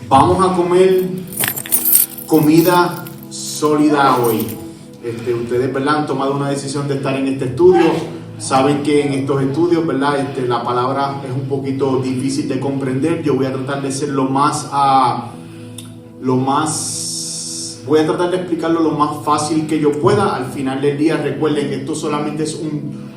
Vamos a comer comida sólida hoy. Ustedes, ¿verdad?, han tomado una decisión de estar en este estudio. Saben que en estos estudios, ¿verdad?, la palabra es un poquito difícil de comprender. Yo voy a tratar de ser voy a tratar de explicarlo lo más fácil que yo pueda. Al final del día, recuerden que esto solamente es un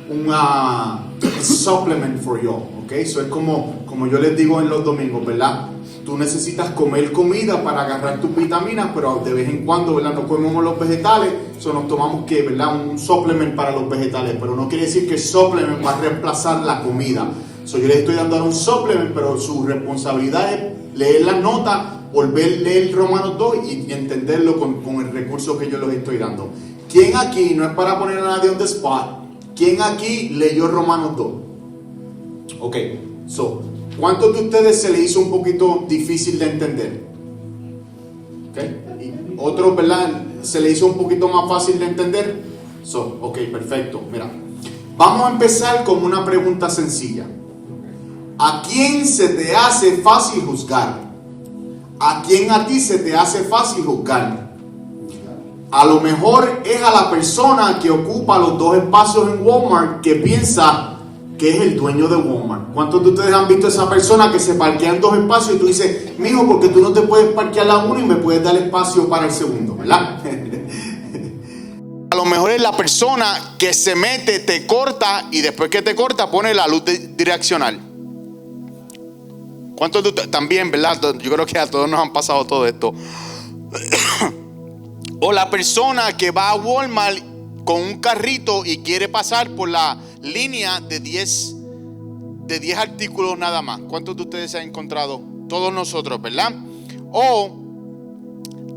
supplement for you, ¿ok? Eso es como yo les digo en los domingos, ¿verdad? Tú necesitas comer comida para agarrar tus vitaminas, pero de vez en cuando, ¿verdad?, no comemos los vegetales, nos tomamos ¿verdad?, un supplement para los vegetales, pero no quiere decir que el supplement va a reemplazar la comida. Yo les estoy dando un supplement, pero su responsabilidad es leer las notas, volver a leer Romanos 2 y entenderlo con el recurso que yo les estoy dando. ¿Quién aquí, no es para poner a nadie on the spot, quién aquí leyó Romanos 2? Ok, ¿cuántos de ustedes se le hizo un poquito difícil de entender? Okay. Y otros, ¿verdad?, se le hizo un poquito más fácil de entender. Ok, perfecto. Mira, vamos a empezar con una pregunta sencilla. ¿A quién se te hace fácil juzgar? ¿A quién a ti se te hace fácil juzgar? A lo mejor es a la persona que ocupa los 2 espacios en Walmart, que piensa que es el dueño de Walmart. ¿Cuántos de ustedes han visto a esa persona que se parquea en 2 espacios y tú dices, mijo, porque tú no te puedes parquear a uno y me puedes dar espacio para el segundo, ¿verdad? A lo mejor es la persona que se mete, te corta y después que te corta pone la luz direccional. ¿Cuántos de ustedes también, verdad? Yo creo que a todos nos han pasado todo esto. O la persona que va a Walmart con un carrito y quiere pasar por la línea de 10 artículos nada más. ¿Cuántos de ustedes se han encontrado? Todos nosotros, ¿verdad? O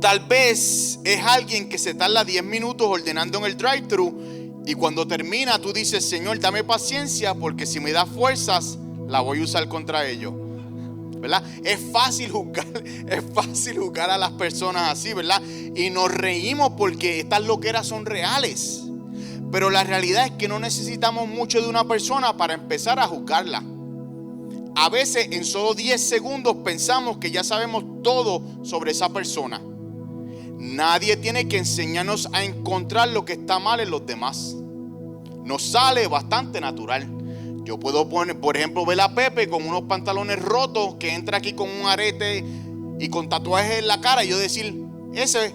tal vez es alguien que se tarda 10 minutos ordenando en el drive-thru y cuando termina tú dices, Señor, dame paciencia porque si me da fuerzas la voy a usar contra ellos, ¿verdad? Es fácil juzgar a las personas así, ¿verdad? Y nos reímos porque estas loqueras son reales. Pero la realidad es que no necesitamos mucho de una persona para empezar a juzgarla. A veces en solo 10 segundos pensamos que ya sabemos todo sobre esa persona. Nadie tiene que enseñarnos a encontrar lo que está mal en los demás. Nos sale bastante natural. Yo puedo poner, por ejemplo, ver a Pepe con unos pantalones rotos que entra aquí con un arete y con tatuajes en la cara y yo decir, ese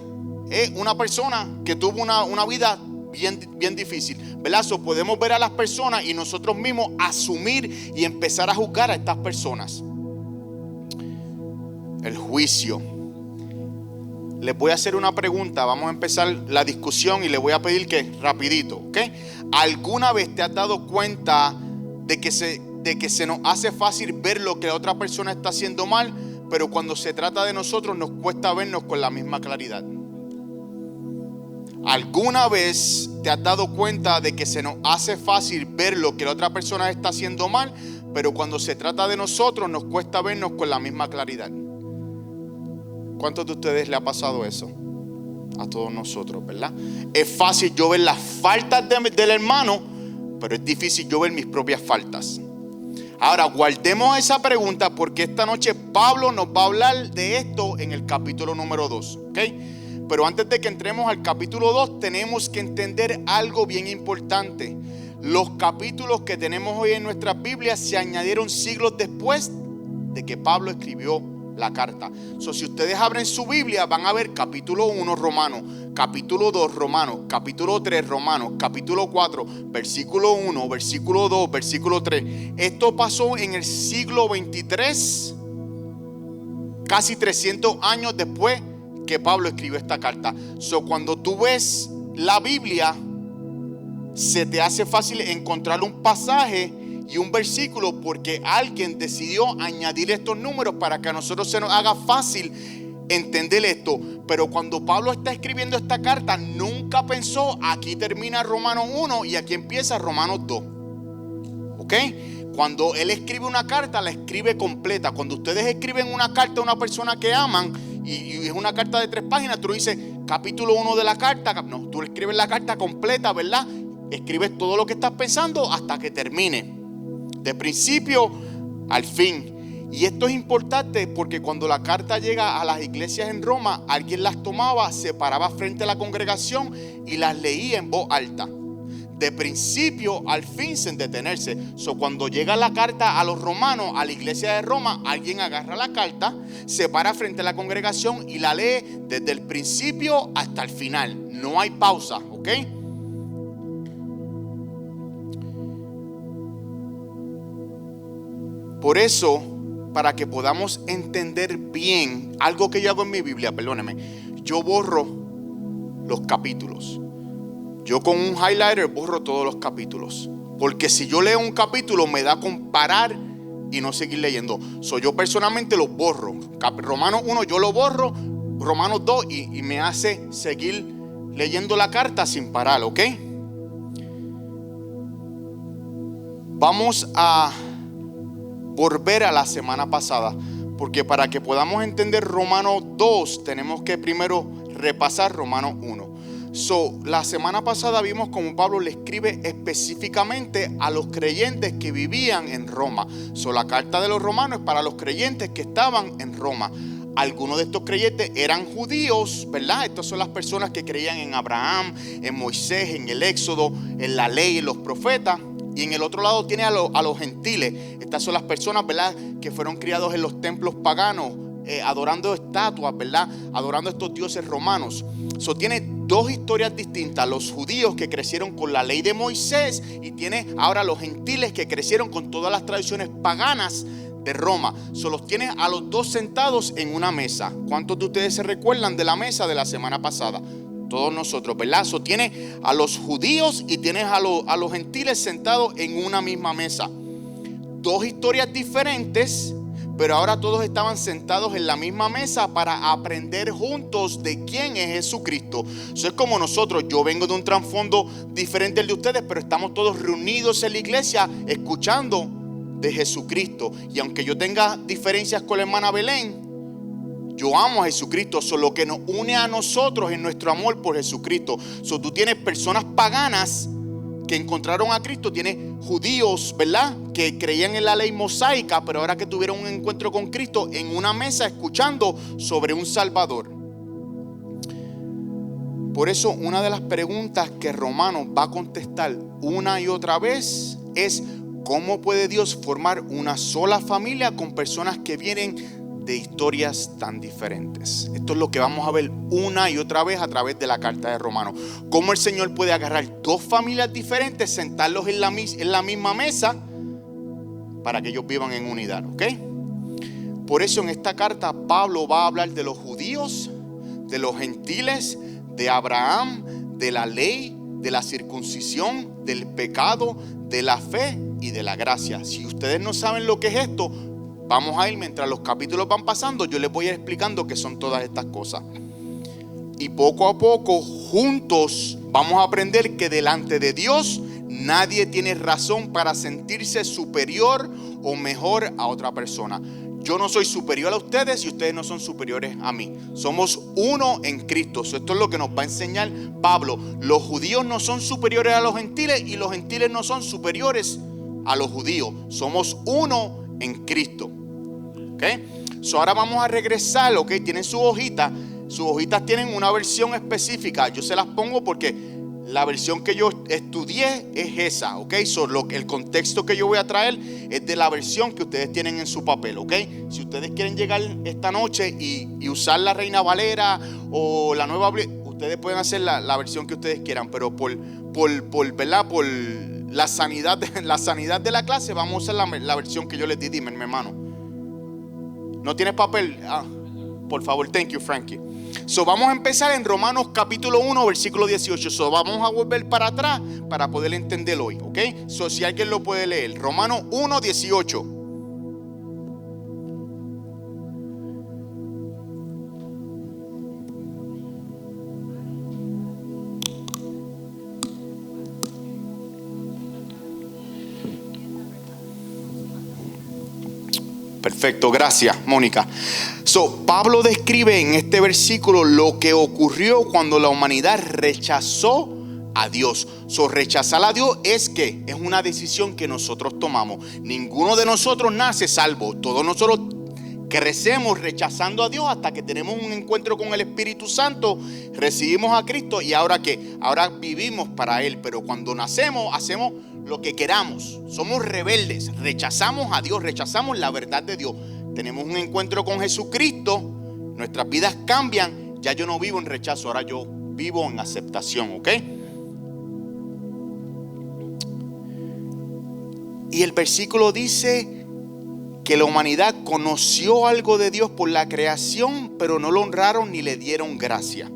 es una persona que tuvo una vida bien difícil, ¿verdad? Podemos ver a las personas y nosotros mismos asumir y empezar a juzgar a estas personas. El juicio. Les voy a hacer una pregunta, vamos a empezar la discusión y les voy a pedir que rapidito, ¿ok? ¿Alguna vez te has dado cuenta de que se nos hace fácil ver lo que la otra persona está haciendo mal, pero cuando se trata de nosotros nos cuesta vernos con la misma claridad? ¿Alguna vez te has dado cuenta de que se nos hace fácil ver lo que la otra persona está haciendo mal, pero cuando se trata de nosotros nos cuesta vernos con la misma claridad? ¿Cuántos de ustedes le ha pasado eso? A todos nosotros, ¿verdad? Es fácil yo ver las faltas del hermano, pero es difícil yo ver mis propias faltas. Ahora, guardemos esa pregunta porque esta noche Pablo nos va a hablar de esto en el capítulo número 2, ¿ok? Pero antes de que entremos al capítulo 2, tenemos que entender algo bien importante. Los capítulos que tenemos hoy en nuestras Biblias se añadieron siglos después de que Pablo escribió la carta. Si ustedes abren su Biblia, van a ver capítulo 1 Romanos, capítulo 2 Romanos, capítulo 3 Romanos, capítulo 4, versículo 1, versículo 2, versículo 3. Esto pasó en el siglo 23, casi 300 años después que Pablo escribió esta carta. Cuando tú ves la Biblia, se te hace fácil encontrar un pasaje y un versículo porque alguien decidió añadir estos números para que a nosotros se nos haga fácil entender esto. Pero cuando Pablo está escribiendo esta carta, nunca pensó, aquí termina Romanos 1 y aquí empieza Romanos 2. ¿Ok? Cuando él escribe una carta, la escribe completa. Cuando ustedes escriben una carta a una persona que aman y es una carta de 3 páginas, tú dices capítulo 1 de la carta. No, tú escribes la carta completa, ¿verdad? Escribes todo lo que estás pensando hasta que termine. De principio al fin. Y esto es importante porque cuando la carta llega a las iglesias en Roma, alguien las tomaba, se paraba frente a la congregación y las leía en voz alta, de principio al fin, sin detenerse. Cuando llega la carta a los romanos, a la iglesia de Roma, alguien agarra la carta, se para frente a la congregación y la lee desde el principio hasta el final. No hay pausa, ¿ok? Por eso, para que podamos entender bien algo que yo hago en mi Biblia, perdóneme, yo borro los capítulos. Yo con un highlighter borro todos los capítulos, porque si yo leo un capítulo me da con parar y no seguir leyendo. Yo personalmente los borro. Romanos 1 yo lo borro, Romanos 2 y me hace seguir leyendo la carta sin parar, ¿ok? Vamos a volver a la semana pasada, porque para que podamos entender Romanos 2 tenemos que primero repasar Romanos 1. La semana pasada vimos cómo Pablo le escribe específicamente a los creyentes que vivían en Roma. La carta de los romanos es para los creyentes que estaban en Roma. Algunos de estos creyentes eran judíos, ¿verdad? Estas son las personas que creían en Abraham, en Moisés, en el Éxodo, en la ley, en los profetas. Y en el otro lado tiene a los gentiles. Estas son las personas, ¿verdad?, que fueron criados en los templos paganos, adorando estatuas, ¿verdad?, adorando a estos dioses romanos. Tiene dos historias distintas: los judíos que crecieron con la ley de Moisés, y tiene ahora los gentiles que crecieron con todas las tradiciones paganas de Roma. Los tiene a los dos sentados en una mesa. ¿Cuántos de ustedes se recuerdan de la mesa de la semana pasada? Todos nosotros, ¿verdad? Tiene a los judíos y tienes a los gentiles sentados en una misma mesa. Dos historias diferentes, pero ahora todos estaban sentados en la misma mesa para aprender juntos de quién es Jesucristo. Eso es como nosotros. Yo vengo de un trasfondo diferente al de ustedes, pero estamos todos reunidos en la iglesia escuchando de Jesucristo. Y aunque yo tenga diferencias con la hermana Belén, yo amo a Jesucristo. Lo que nos une a nosotros es nuestro amor por Jesucristo. Tú tienes personas paganas que encontraron a Cristo, tienes judíos, ¿verdad?, que creían en la ley mosaica, pero ahora que tuvieron un encuentro con Cristo en una mesa escuchando sobre un Salvador. Por eso una de las preguntas que Romanos va a contestar una y otra vez es: ¿cómo puede Dios formar una sola familia con personas que vienen de historias tan diferentes? Esto es lo que vamos a ver una y otra vez a través de la carta de Romanos. Cómo el Señor puede agarrar dos familias diferentes, sentarlos en la misma mesa para que ellos vivan en unidad, ¿ok? Por eso en esta carta Pablo va a hablar de los judíos, de los gentiles, de Abraham, de la ley, de la circuncisión, del pecado, de la fe y de la gracia. Si ustedes no saben lo que es esto, vamos a ir, mientras los capítulos van pasando, yo les voy a ir explicando qué son todas estas cosas. Y poco a poco, juntos, vamos a aprender que delante de Dios nadie tiene razón para sentirse superior o mejor a otra persona. Yo no soy superior a ustedes y ustedes no son superiores a mí. Somos uno en Cristo. Esto es lo que nos va a enseñar Pablo. Los judíos no son superiores a los gentiles y los gentiles no son superiores a los judíos. Somos uno en Cristo. ¿Okay? Ahora vamos a regresar, ¿ok? Tienen su hojita. Sus hojitas tienen una versión específica. Yo se las pongo porque la versión que yo estudié es esa, ¿ok? El contexto que yo voy a traer es de la versión que ustedes tienen en su papel, ¿ok? Si ustedes quieren llegar esta noche y usar la Reina Valera o la Nueva, ustedes pueden hacer la versión que ustedes quieran, pero por ¿verdad?, por la sanidad de la clase, vamos a usar la versión que yo les di. Dime, mi hermano. ¿No tienes papel? Por favor, thank you, Frankie. Vamos a empezar en Romanos capítulo 1, versículo 18. Vamos a volver para atrás para poder entenderlo hoy, ¿ok? Si alguien lo puede leer, Romanos 1, 18. Perfecto, gracias, Mónica. Pablo describe en este versículo lo que ocurrió cuando la humanidad rechazó a Dios. Rechazar a Dios es una decisión que nosotros tomamos. Ninguno de nosotros nace salvo. Todos nosotros crecemos rechazando a Dios hasta que tenemos un encuentro con el Espíritu Santo, recibimos a Cristo y ahora ahora vivimos para Él. Pero cuando nacemos hacemos lo que queramos, somos rebeldes, rechazamos a Dios, rechazamos la verdad de Dios. Tenemos un encuentro con Jesucristo, nuestras vidas cambian. Ya yo no vivo en rechazo, ahora yo vivo en aceptación, ¿ok? Y el versículo dice que la humanidad conoció algo de Dios por la creación, pero no lo honraron ni le dieron gracia.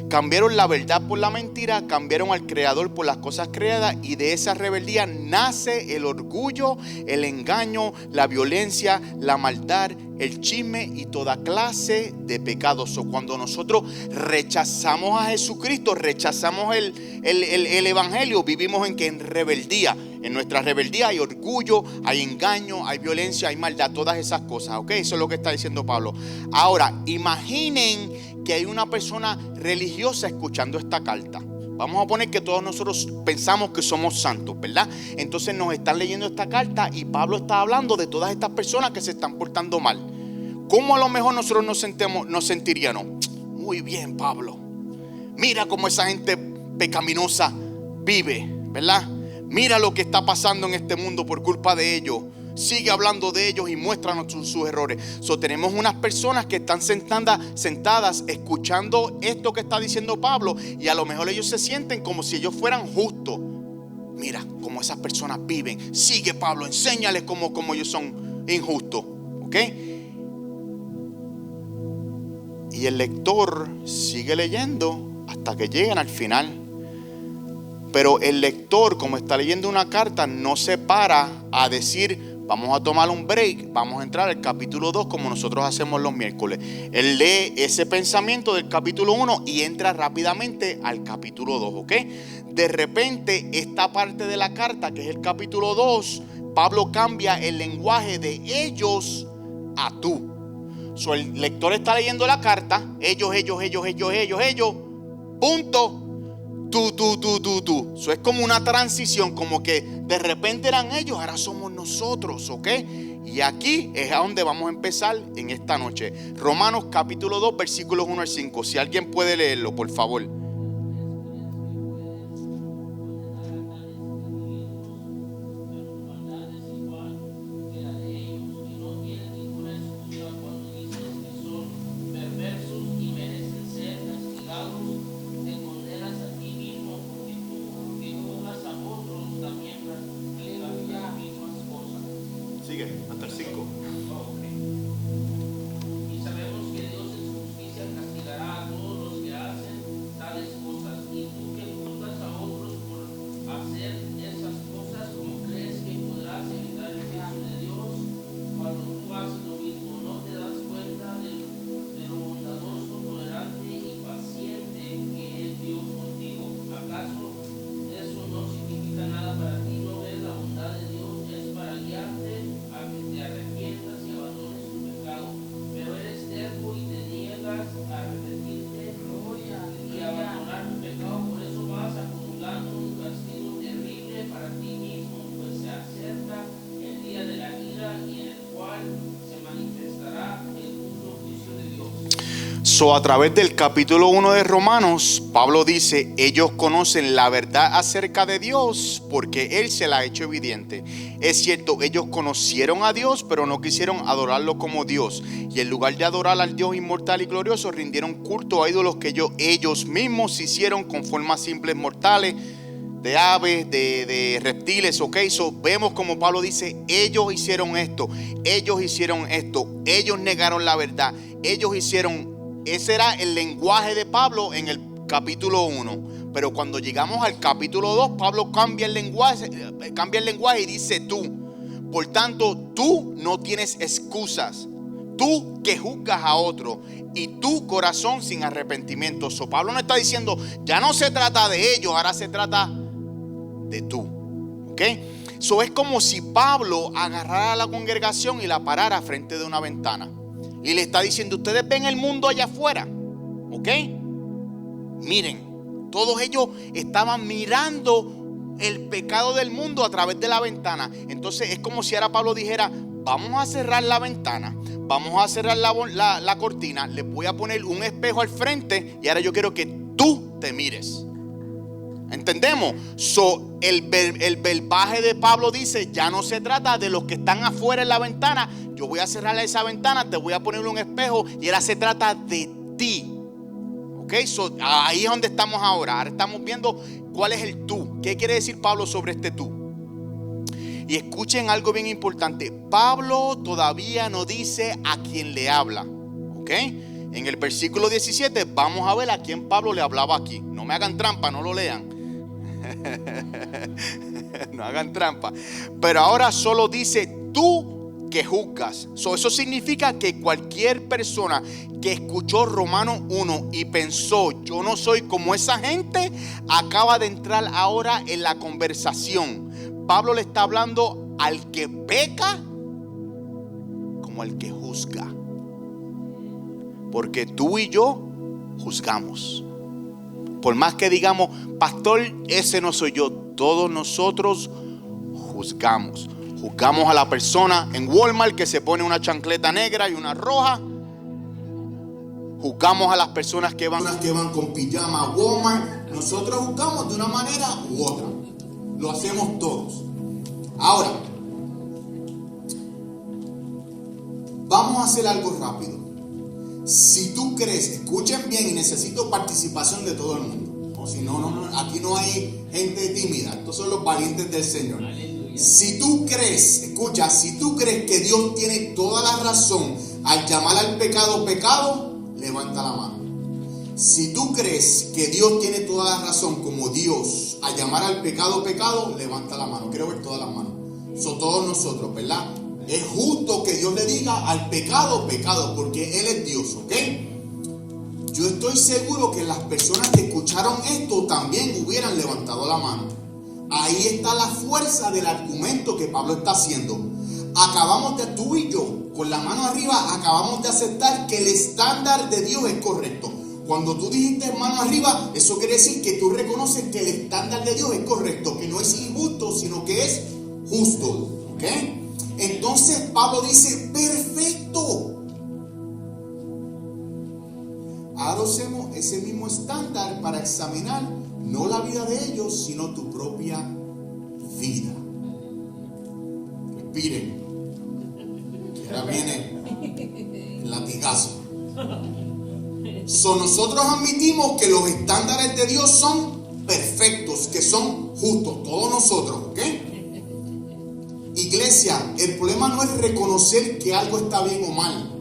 Cambiaron la verdad por la mentira, cambiaron al Creador por las cosas creadas, y de esa rebeldía nace el orgullo, el engaño, la violencia, la maldad, el chisme y toda clase de pecados. Cuando nosotros rechazamos a Jesucristo, rechazamos el Evangelio, vivimos en rebeldía. En nuestra rebeldía hay orgullo, hay engaño, hay violencia, hay maldad, todas esas cosas, ¿ok? Eso es lo que está diciendo Pablo. Ahora, imaginen que hay una persona religiosa escuchando esta carta. Vamos a poner que todos nosotros pensamos que somos santos, ¿verdad? Entonces nos están leyendo esta carta y Pablo está hablando de todas estas personas que se están portando mal. ¿Cómo a lo mejor nosotros nos sentiríamos? Muy bien, Pablo. Mira cómo esa gente pecaminosa vive, ¿verdad? Mira lo que está pasando en este mundo por culpa de ellos. Sigue hablando de ellos y muéstranos sus errores. Tenemos unas personas que están sentadas escuchando esto que está diciendo Pablo, y a lo mejor ellos se sienten como si ellos fueran justos. Mira cómo esas personas viven. Sigue, Pablo, enséñales cómo ellos son injustos, ¿ok? Y el lector sigue leyendo hasta que llegan al final. Pero el lector, como está leyendo una carta, no se para a decir: vamos a tomar un break, vamos a entrar al capítulo 2 como nosotros hacemos los miércoles. Él lee ese pensamiento del capítulo 1 y entra rápidamente al capítulo 2, ¿ok? De repente, esta parte de la carta, que es el capítulo 2, Pablo cambia el lenguaje de ellos a tú. El lector está leyendo la carta, ellos, punto. Tú. Eso es como una transición, como que de repente eran ellos, ahora somos nosotros, ¿ok? Y aquí es a donde vamos a empezar en esta noche. Romanos capítulo 2, versículos 1 al 5. Si alguien puede leerlo, por favor. Hasta el 5. Y sabemos que Dios en su justicia castigará a todos los que hacen tales cosas. Y tú que juzgas a otros por hacer esas cosas, ¿cómo crees que podrás evitar el juicio de Dios? Cuando tú haces lo mismo, ¿no te das cuenta de lo bondadoso, tolerante y paciente que es Dios contigo? ¿Acaso eso no significa nada para ti? ¿No ves la bondad de Dios? Es para guiarte a que te arrepientas y abandones tu pecado, pero eres terco y te niegas a arrepentirte y a abandonar tu pecado. Por eso vas acumulando un castigo terrible para ti mismo, pues se acerca el día de la ira y en el cual se manifestará el duro juicio de Dios. A través del capítulo 1 de Romanos, Pablo dice: ellos conocen la verdad acerca de Dios porque Él se la ha hecho evidente. Es cierto, ellos conocieron a Dios, pero no quisieron adorarlo como Dios. Y en lugar de adorar al Dios inmortal y glorioso, rindieron culto a ídolos que ellos mismos hicieron con formas simples mortales, de aves, de reptiles, ¿ok? Vemos como Pablo dice: ellos hicieron esto, ellos negaron la verdad, ellos hicieron. Ese era el lenguaje de Pablo en el capítulo 1. Pero cuando llegamos al capítulo 2, Pablo cambia el lenguaje y dice tú. Por tanto, tú no tienes excusas. Tú que juzgas a otro y tu corazón sin arrepentimiento. Pablo no está diciendo: ya no se trata de ellos, ahora se trata de tú. ¿Ok? Es como si Pablo agarrara a la congregación y la parara frente de una ventana. Y le está diciendo: ustedes ven el mundo allá afuera, ¿ok? Miren Todos ellos estaban mirando el pecado del mundo a través de la ventana. Entonces es como si ahora Pablo dijera: vamos a cerrar la ventana, vamos a cerrar la cortina, les voy a poner un espejo al frente y ahora yo quiero que tú te mires. ¿Entendemos? El verbaje de Pablo dice: ya no se trata de los que están afuera en la ventana. Yo voy a cerrar esa ventana, te voy a poner un espejo y ahora se trata de ti. ¿Ok? Ahí es donde estamos ahora. Ahora estamos viendo cuál es el tú. ¿Qué quiere decir Pablo sobre este tú? Y escuchen algo bien importante. Pablo todavía no dice a quién le habla. ¿Ok? En el versículo 17 vamos a ver a quién Pablo le hablaba aquí. No me hagan trampa, no lo lean. No hagan trampa. Pero ahora solo dice: tú que juzgas. Eso significa que cualquier persona que escuchó Romanos 1 y pensó: yo no soy como esa gente, acaba de entrar ahora en la conversación. Pablo le está hablando al que peca como al que juzga. Porque tú y yo juzgamos. Por más que digamos: pastor, ese no soy yo. Todos nosotros juzgamos. Juzgamos a la persona en Walmart que se pone una chancleta negra y una roja. Juzgamos a las personas que van con pijama a Walmart. Nosotros juzgamos de una manera u otra. Lo hacemos todos. Ahora, vamos a hacer algo rápido. Si tú crees, escuchen bien, y necesito participación de todo el mundo. Si no, aquí no hay gente tímida. Estos son los valientes del Señor. Aleluya. Si tú crees, escucha, si tú crees que Dios tiene toda la razón al llamar al pecado pecado, levanta la mano. Si tú crees que Dios tiene toda la razón como Dios al llamar al pecado pecado, levanta la mano. Quiero ver todas las manos. Son todos nosotros, ¿verdad? Es justo que Dios le diga al pecado pecado, porque Él es Dios, ¿ok? Yo estoy seguro que las personas que escucharon esto también hubieran levantado la mano. Ahí está la fuerza del argumento que Pablo está haciendo. Acabamos de, tú y yo, con la mano arriba, acabamos de aceptar que el estándar de Dios es correcto. Cuando tú dijiste mano arriba, eso quiere decir que tú reconoces que el estándar de Dios es correcto, que no es injusto, sino que es justo. ¿Ok? Entonces Pablo dice: perfecto. Ahora usemos ese mismo estándar para examinar no la vida de ellos, sino tu propia vida. Respiren. Ahora viene el latigazo. Nosotros admitimos que los estándares de Dios son perfectos, que son justos, todos nosotros, ¿ok? Iglesia, el problema no es reconocer que algo está bien o mal.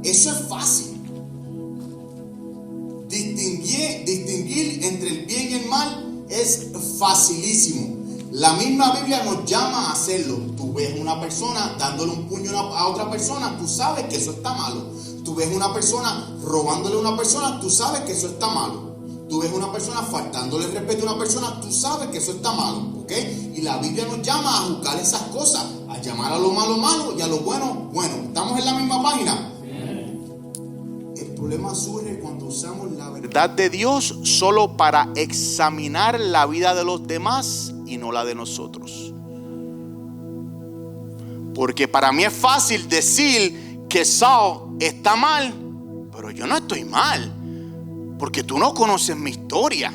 Eso es fácil. Distinguir entre el bien y el mal es facilísimo. La misma Biblia nos llama a hacerlo. Tú ves una persona dándole un puño a otra persona, tú sabes que eso está malo. Tú ves una persona robándole a una persona, tú sabes que eso está malo. Tú ves una persona faltándole el respeto a una persona, tú sabes que eso está malo, ¿ok? Y la Biblia nos llama a juzgar esas cosas, a llamar a lo malo malo y a lo bueno bueno. ¿Estamos en la misma página? El problema surge cuando usamos la verdad de Dios solo para examinar la vida de los demás y no la de nosotros. Porque para mí es fácil decir que Saul está mal, pero yo no estoy mal. Porque tú no conoces mi historia.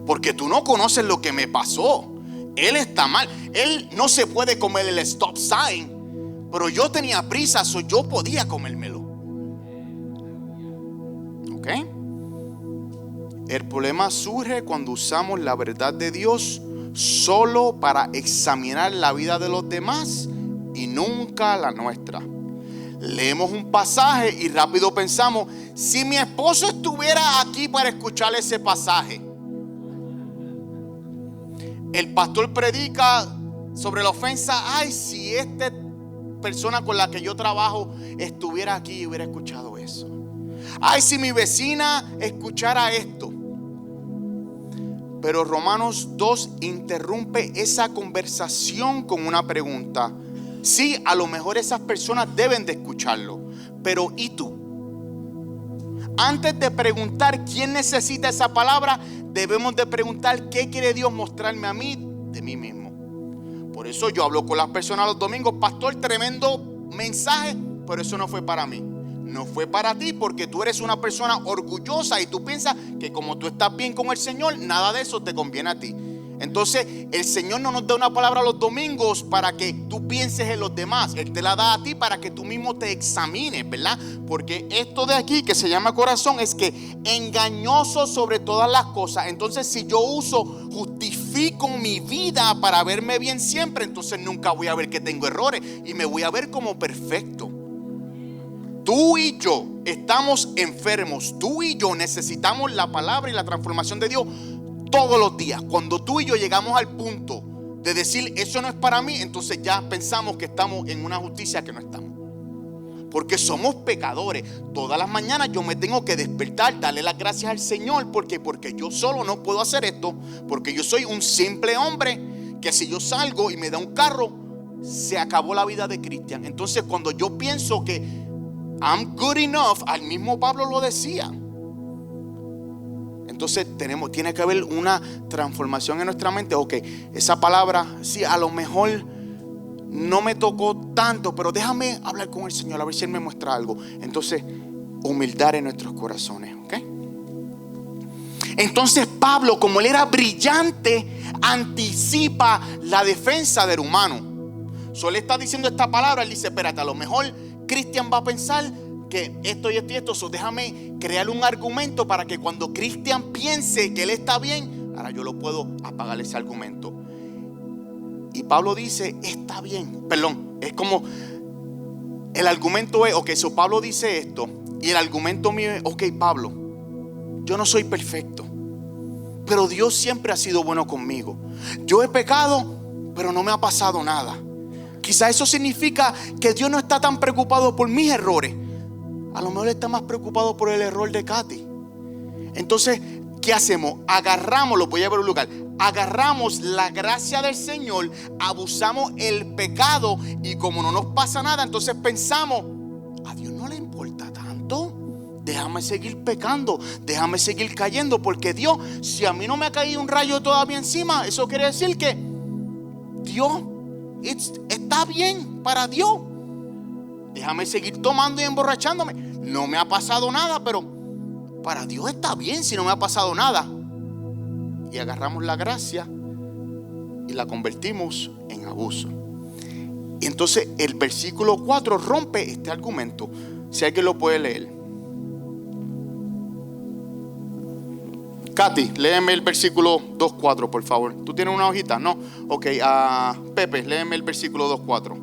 Porque tú no conoces lo que me pasó. Él está mal. Él no se puede comer el stop sign. Pero yo tenía prisa, yo podía comérmelo. ¿Ok? El problema surge cuando usamos la verdad de Dios solo para examinar la vida de los demás y nunca la nuestra. Leemos un pasaje y rápido pensamos: si mi esposo estuviera aquí para escuchar ese pasaje. El pastor predica sobre la ofensa. Ay, si esta persona con la que yo trabajo estuviera aquí y hubiera escuchado eso. Ay, si mi vecina escuchara esto. Pero Romanos 2 interrumpe esa conversación con una pregunta. Sí, a lo mejor esas personas deben de escucharlo, pero ¿y tú? Antes de preguntar quién necesita esa palabra, debemos de preguntar qué quiere Dios mostrarme a mí de mí mismo. Por eso yo hablo con las personas los domingos: pastor, tremendo mensaje, pero eso no fue para mí. No fue para ti, porque tú eres una persona orgullosa y tú piensas que como tú estás bien con el Señor, nada de eso te conviene a ti. Entonces el Señor no nos da una palabra los domingos para que tú pienses en los demás. Él te la da a ti para que tú mismo te examines, ¿verdad? Porque esto de aquí, que se llama corazón, es que engañoso sobre todas las cosas. Entonces si yo justifico mi vida para verme bien siempre, entonces nunca voy a ver que tengo errores y me voy a ver como perfecto. Tú y yo estamos enfermos. Tú y yo necesitamos la palabra y la transformación de Dios todos los días. Cuando tú y yo llegamos al punto de decir eso no es para mí, entonces ya pensamos que estamos en una justicia que no estamos. Porque somos pecadores. Todas las mañanas yo me tengo que despertar, darle las gracias al Señor. Porque yo solo no puedo hacer esto. Porque yo soy un simple hombre que si yo salgo y me da un carro, se acabó la vida de Cristian. Entonces cuando yo pienso que I'm good enough, al mismo Pablo lo decía. Entonces tiene que haber una transformación en nuestra mente. Ok, esa palabra, sí, a lo mejor no me tocó tanto, pero déjame hablar con el Señor a ver si Él me muestra algo. Entonces, humildad en nuestros corazones, ok. Entonces Pablo, como él era brillante, anticipa la defensa del humano. Solo está diciendo esta palabra. Él dice: espérate, a lo mejor Cristian va a pensar que esto y esto y esto. So, déjame crear un argumento para que cuando Cristian piense que él está bien, ahora yo lo puedo apagar ese argumento. Y Pablo dice: está bien. Perdón, es como el argumento es: ok, so Pablo dice esto. Y el argumento mío es: ok, Pablo, yo no soy perfecto, pero Dios siempre ha sido bueno conmigo. Yo he pecado, pero no me ha pasado nada. Quizá eso significa que Dios no está tan preocupado por mis errores. A lo mejor está más preocupado por el error de Katy. Entonces, ¿qué hacemos? Agarramos, lo voy a ver un lugar. Agarramos la gracia del Señor, abusamos el pecado y como no nos pasa nada, entonces pensamos: a Dios no le importa tanto. Déjame seguir pecando, déjame seguir cayendo, porque Dios, si a mí no me ha caído un rayo todavía encima, eso quiere decir que Dios está bien para Dios. Déjame seguir tomando y emborrachándome. No me ha pasado nada, pero para Dios está bien si no me ha pasado nada. Y agarramos la gracia y la convertimos en abuso. Y entonces el versículo 4 rompe este argumento. Si alguien lo puede leer. Katy, léeme el versículo 2.4, por favor. ¿Tú tienes una hojita? No. Ok, Pepe, léeme el versículo 2.4.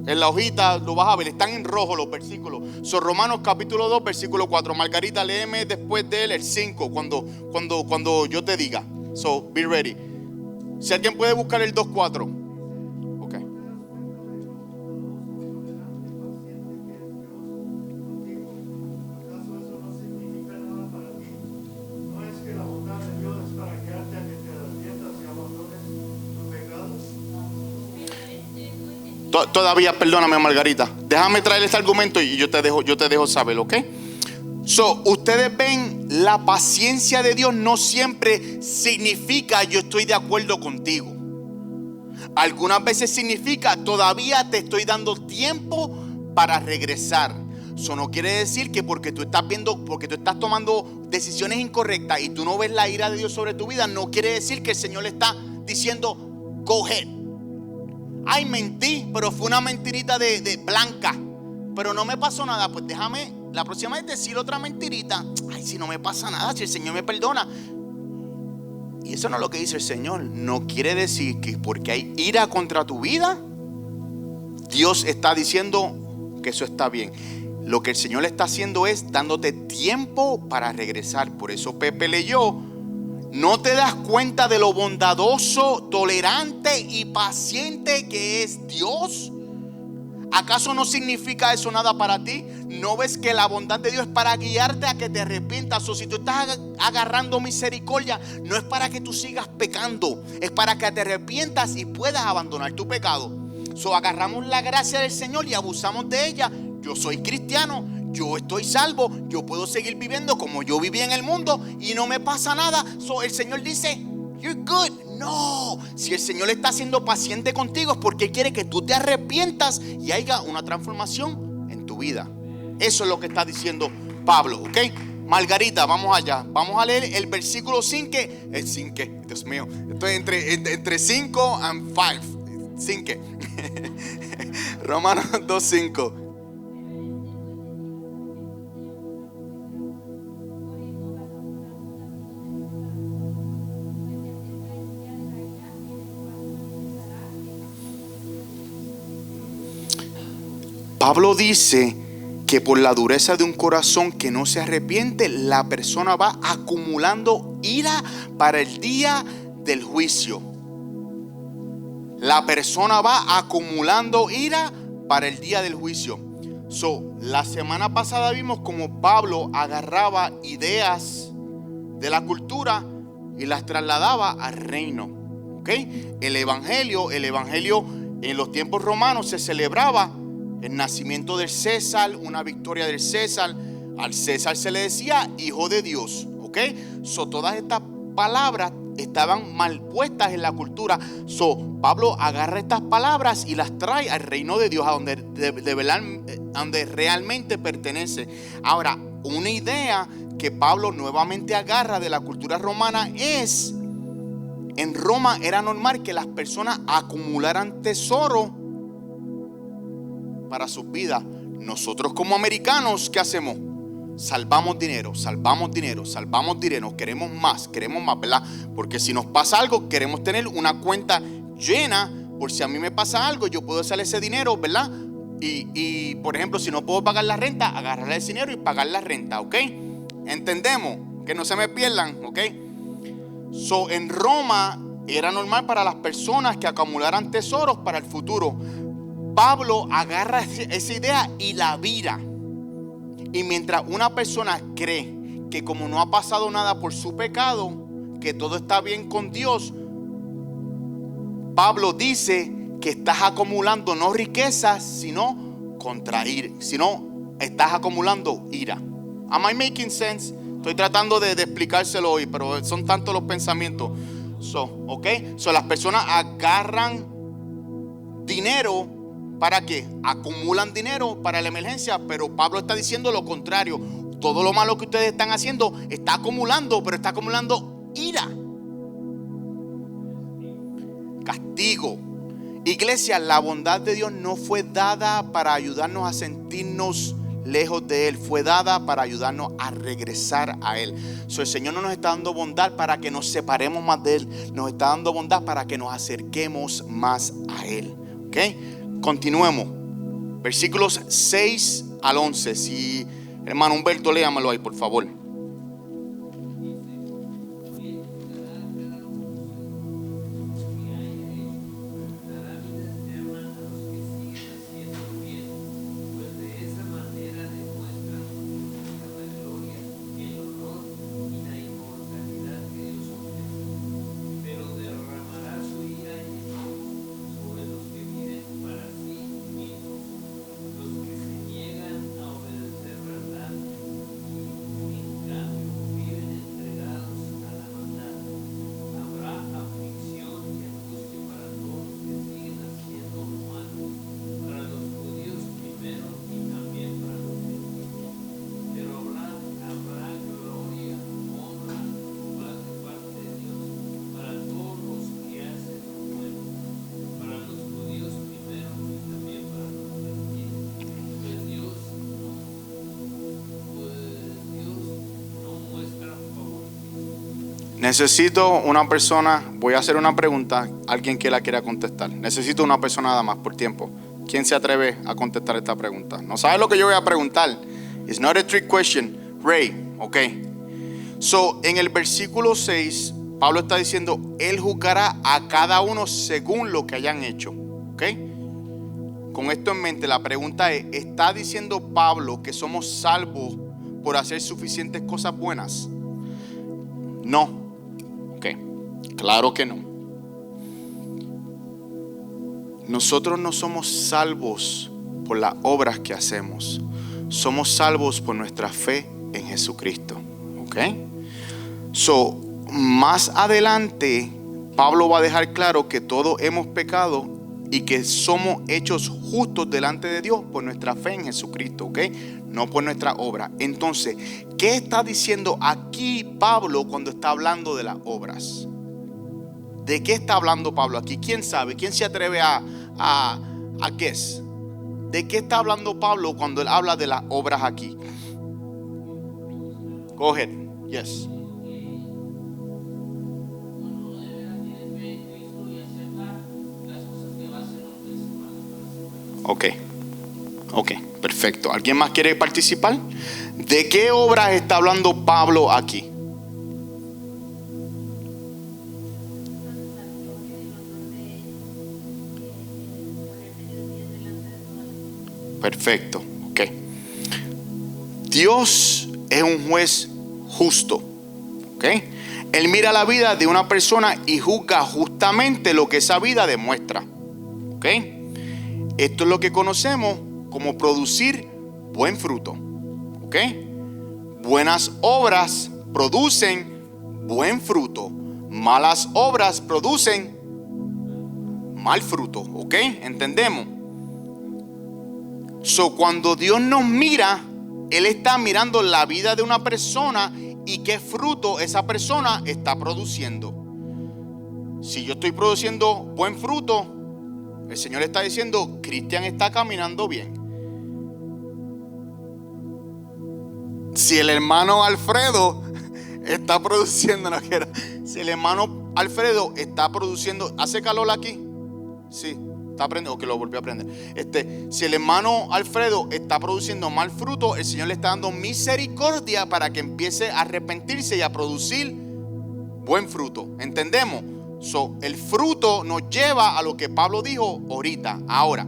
En la hojita lo vas a ver, están en rojo los versículos. Romanos capítulo 2, versículo 4. Margarita, léeme después de él el 5 cuando yo te diga. So, be ready. Si alguien puede buscar el 2.4. Ok. Todavía, perdóname, Margarita. Déjame traer este argumento y yo te dejo saber, ¿ok? Ustedes ven, la paciencia de Dios no siempre significa yo estoy de acuerdo contigo. Algunas veces significa todavía te estoy dando tiempo para regresar. Eso no quiere decir que porque tú estás tomando decisiones incorrectas y tú no ves la ira de Dios sobre tu vida, no quiere decir que el Señor le está diciendo go ahead. Ay, mentí, pero fue una mentirita de blanca, pero no me pasó nada. Pues déjame la próxima vez decir otra mentirita. Ay, si no me pasa nada, si el Señor me perdona. Y eso no es lo que dice el Señor. No quiere decir que porque hay ira contra tu vida, Dios está diciendo que eso está bien. Lo que el Señor está haciendo es dándote tiempo para regresar. Por eso Pepe leyó: ¿no te das cuenta de lo bondadoso, tolerante y paciente que es Dios? ¿Acaso no significa eso nada para ti? ¿No ves que la bondad de Dios es para guiarte a que te arrepientas? O si tú estás agarrando misericordia, no es para que tú sigas pecando, es para que te arrepientas y puedas abandonar tu pecado. Agarramos la gracia del Señor y abusamos de ella. Yo soy cristiano, yo estoy salvo, yo puedo seguir viviendo como yo vivía en el mundo y no me pasa nada. El Señor dice, you're good. No, si el Señor está siendo paciente contigo es porque quiere que tú te arrepientas y haya una transformación en tu vida. Eso es lo que está diciendo Pablo, ¿ok? Margarita, vamos allá. Vamos a leer el versículo 5. El 5, Dios mío. Estoy entre 5 and 5. 5. Romanos 2:5. Pablo dice que por la dureza de un corazón que no se arrepiente, la persona va acumulando ira para el día del juicio. La persona va acumulando ira para el día del juicio. La semana pasada vimos como Pablo agarraba ideas de la cultura y las trasladaba al reino. ¿Okay? El evangelio en los tiempos romanos se celebraba el nacimiento del César, una victoria del César. Al César se le decía hijo de Dios. ¿Ok? Todas estas palabras estaban mal puestas en la cultura. Pablo agarra estas palabras y las trae al reino de Dios, a donde realmente pertenece. Ahora, una idea que Pablo nuevamente agarra de la cultura romana es: en Roma era normal que las personas acumularan tesoro para sus vidas. Nosotros como americanos, ¿qué hacemos? Salvamos dinero, queremos más, ¿verdad? Porque si nos pasa algo, queremos tener una cuenta llena, por si a mí me pasa algo, yo puedo usar ese dinero, ¿verdad? Y por ejemplo, si no puedo pagar la renta, agarrar ese dinero y pagar la renta, ¿ok? Entendemos, que no se me pierdan, ¿ok? En Roma era normal para las personas que acumularan tesoros para el futuro. Pablo agarra esa idea y la vira. Y mientras una persona cree que como no ha pasado nada por su pecado, que todo está bien con Dios, Pablo dice que estás acumulando no riquezas, sino estás acumulando ira. Am I making sense? Estoy tratando de explicárselo hoy, pero son tantos los pensamientos. Las personas agarran dinero. ¿Para qué? Acumulan dinero para la emergencia, pero Pablo está diciendo lo contrario. Todo lo malo que ustedes están haciendo está acumulando, pero está acumulando ira, castigo. Iglesia, la bondad de Dios no fue dada para ayudarnos a sentirnos lejos de Él, fue dada para ayudarnos a regresar a Él. El Señor no nos está dando bondad para que nos separemos más de Él, nos está dando bondad para que nos acerquemos más a Él. ¿Ok? Continuemos. Versículos 6 al 11. Si hermano Humberto, léamelo ahí, por favor. Necesito una persona, voy a hacer una pregunta, alguien que la quiera contestar. Necesito una persona nada más por tiempo. ¿Quién se atreve a contestar esta pregunta? No sabe lo que yo voy a preguntar. It's not a trick question. Ray, ok. En el versículo 6, Pablo está diciendo, Él juzgará a cada uno según lo que hayan hecho. Ok. Con esto en mente, la pregunta es, ¿está diciendo Pablo que somos salvos por hacer suficientes cosas buenas? No. Claro que no. Nosotros no somos salvos por las obras que hacemos. Somos salvos por nuestra fe en Jesucristo. ¿Ok? So, más adelante, Pablo va a dejar claro que todos hemos pecado y que somos hechos justos delante de Dios por nuestra fe en Jesucristo, ¿ok? No por nuestra obra. Entonces, ¿qué está diciendo aquí Pablo cuando está hablando de las obras? ¿De qué está hablando Pablo aquí? ¿Quién sabe? ¿Quién se atreve a guess? ¿De qué está hablando Pablo cuando él habla de las obras aquí? Go ahead. Yes. Ok, perfecto. ¿Alguien más quiere participar? ¿De qué obras está hablando Pablo aquí? Perfecto, ok. Dios es un juez justo, ok. Él mira la vida de una persona y juzga justamente lo que esa vida demuestra, ok. Esto es lo que conocemos como producir buen fruto, ok. Buenas obras producen buen fruto. Malas obras producen mal fruto, ok. ¿Entendemos? So, cuando Dios nos mira, Él está mirando la vida de una persona y qué fruto esa persona está produciendo. Si yo estoy produciendo buen fruto, el Señor está diciendo, Cristian está caminando bien. Si el hermano Alfredo está produciendo, si el hermano Alfredo está produciendo, ¿hace calor aquí? Sí. Está aprendiendo, que lo volvió a aprender. Si el hermano Alfredo está produciendo mal fruto, el Señor le está dando misericordia para que empiece a arrepentirse y a producir buen fruto. ¿Entendemos? So, el fruto nos lleva a lo que Pablo dijo ahorita. Ahora,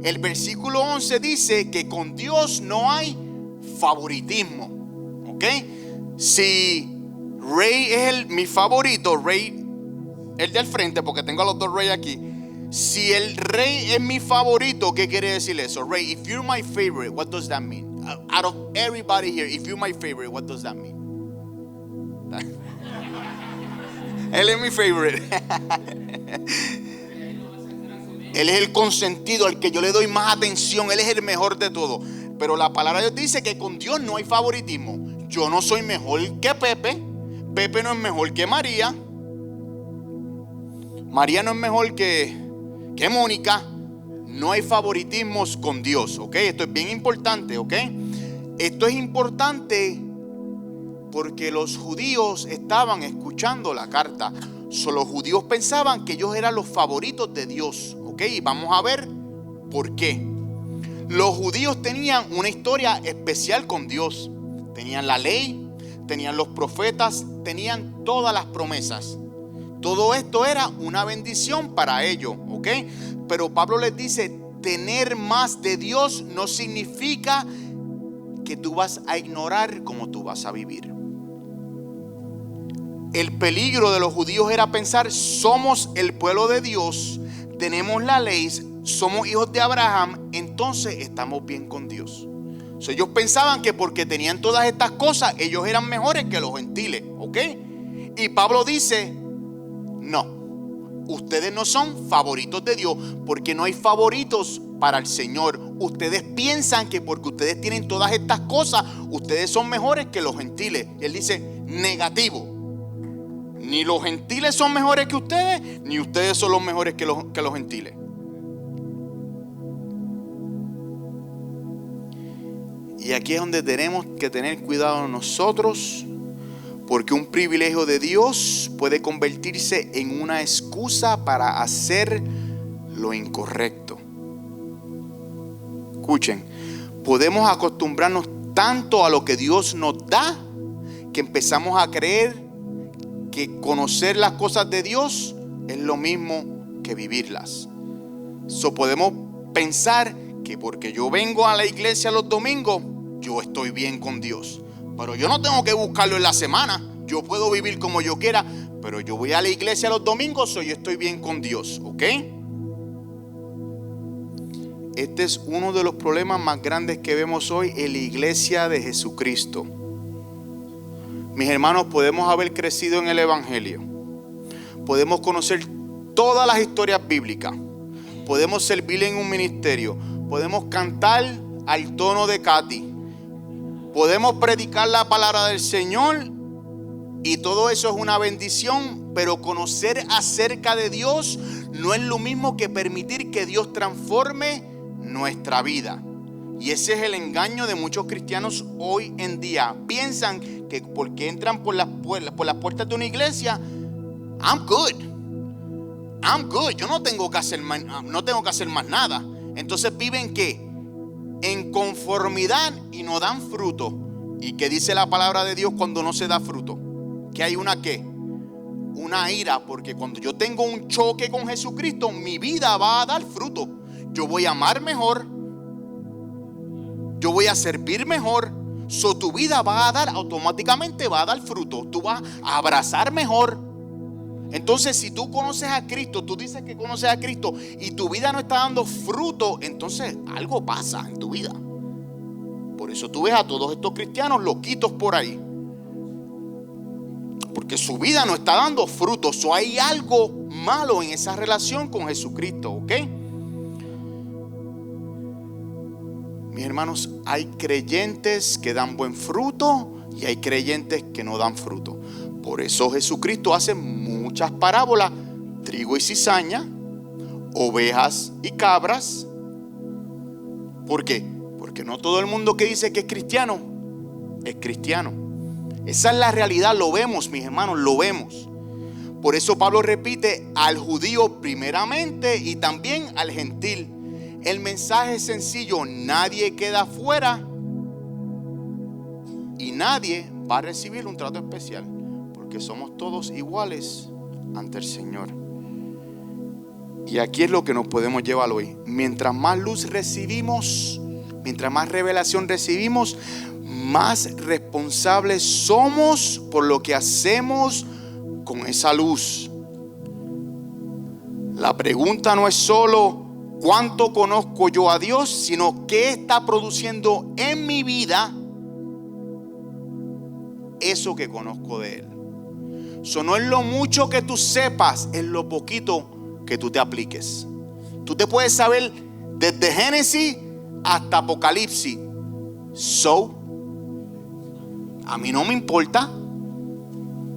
el versículo 11 dice que con Dios no hay favoritismo. ¿Ok? Si Ray es mi favorito, Ray, el del frente, porque tengo a los dos Ray aquí. Si el Rey es mi favorito, ¿qué quiere decir eso? Ray, if you're my favorite, what does that mean? Out of everybody here, if you're my favorite, what does that mean? Él es mi favorite. Él es el consentido, al que yo le doy más atención. Él es el mejor de todo. Pero la palabra de Dios dice que con Dios no hay favoritismo. Yo no soy mejor que Pepe. Pepe no es mejor que María. María no es mejor que Mónica. No hay favoritismos con Dios, ¿ok? Esto es bien importante, ¿ok? Esto es importante porque los judíos estaban escuchando la carta. Los judíos pensaban que ellos eran los favoritos de Dios, ¿ok? Y vamos a ver por qué. Los judíos tenían una historia especial con Dios. Tenían la ley, tenían los profetas, tenían todas las promesas. Todo esto era una bendición para ellos, ¿ok? Pero Pablo les dice, tener más de Dios no significa que tú vas a ignorar cómo tú vas a vivir. El peligro de los judíos era pensar, somos el pueblo de Dios, tenemos la ley, somos hijos de Abraham, entonces estamos bien con Dios. Ellos pensaban que porque tenían todas estas cosas, ellos eran mejores que los gentiles, ¿ok? Y Pablo dice, no, ustedes no son favoritos de Dios, porque no hay favoritos para el Señor. Ustedes piensan que porque ustedes tienen todas estas cosas, ustedes son mejores que los gentiles. Y él dice, negativo. Ni los gentiles son mejores que ustedes, ni ustedes son los mejores que los gentiles. Y aquí es donde tenemos que tener cuidado nosotros, porque un privilegio de Dios puede convertirse en una excusa para hacer lo incorrecto. Escuchen, podemos acostumbrarnos tanto a lo que Dios nos da que empezamos a creer que conocer las cosas de Dios es lo mismo que vivirlas. Podemos pensar que porque yo vengo a la iglesia los domingos, yo estoy bien con Dios. Pero yo no tengo que buscarlo en la semana. Yo puedo vivir como yo quiera, pero yo voy a la iglesia los domingos, yo estoy bien con Dios, ¿ok? Este es uno de los problemas más grandes que vemos hoy en la iglesia de Jesucristo. Mis hermanos, podemos haber crecido en el Evangelio. Podemos conocer todas las historias bíblicas. Podemos servir en un ministerio. Podemos cantar al tono de Katy. Podemos predicar la palabra del Señor. Y todo eso es una bendición. Pero conocer acerca de Dios no es lo mismo que permitir que Dios transforme nuestra vida. Y ese es el engaño de muchos cristianos hoy en día. Piensan que porque entran por las puertas de una iglesia, I'm good. Yo no tengo que hacer más nada. Entonces viven ¿qué? En conformidad y no dan fruto. ¿Y qué dice la palabra de Dios cuando no se da fruto? Que hay una ¿qué? Una ira, porque cuando yo tengo un choque con Jesucristo, mi vida va a dar fruto. Yo voy a amar mejor. Yo voy a servir mejor. Tu vida va a dar, automáticamente va a dar fruto. Tú vas a abrazar mejor. Entonces, si tú conoces a Cristo, tú dices que conoces a Cristo y tu vida no está dando fruto, entonces algo pasa en tu vida. Por eso tú ves a todos estos cristianos loquitos por ahí, porque su vida no está dando frutos. O hay algo malo en esa relación con Jesucristo, ¿ok? Mis hermanos, hay creyentes que dan buen fruto y hay creyentes que no dan fruto. Por eso Jesucristo hace muchas parábolas: trigo y cizaña, ovejas y cabras. ¿Por qué? Porque no todo el mundo que dice que es cristiano es cristiano. Esa es la realidad, lo vemos, mis hermanos, lo vemos. Por eso Pablo repite al judío primeramente y también al gentil. El mensaje es sencillo: nadie queda fuera y nadie va a recibir un trato especial, porque somos todos iguales ante el Señor. Y aquí es lo que nos podemos llevar hoy. Mientras más luz recibimos, mientras más revelación recibimos, más responsables somos por lo que hacemos con esa luz. La pregunta no es solo cuánto conozco yo a Dios, sino qué está produciendo en mi vida eso que conozco de Él. Eso no es lo mucho que tú sepas, es lo poquito que tú te apliques. Tú te puedes saber desde Génesis hasta Apocalipsis. A mí no me importa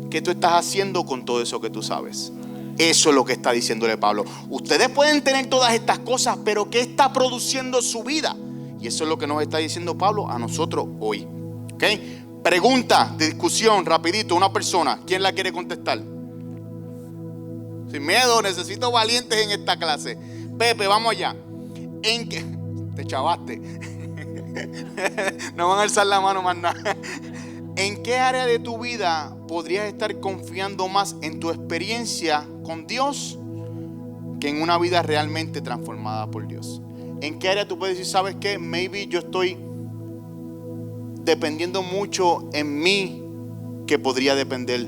qué tú estás haciendo con todo eso que tú sabes. Eso es lo que está diciéndole Pablo. Ustedes pueden tener todas estas cosas, pero ¿qué está produciendo su vida? Y eso es lo que nos está diciendo Pablo a nosotros hoy. ¿Ok? Pregunta de discusión, rapidito, una persona. ¿Quién la quiere contestar? Sin miedo, necesito valientes en esta clase. Pepe, vamos allá. ¿En qué? Te chavaste. No van a alzar la mano más nada. ¿En qué área de tu vida podrías estar confiando más en tu experiencia con Dios que en una vida realmente transformada por Dios? ¿En qué área tú puedes decir, sabes qué? Maybe yo estoy dependiendo mucho en mí que podría depender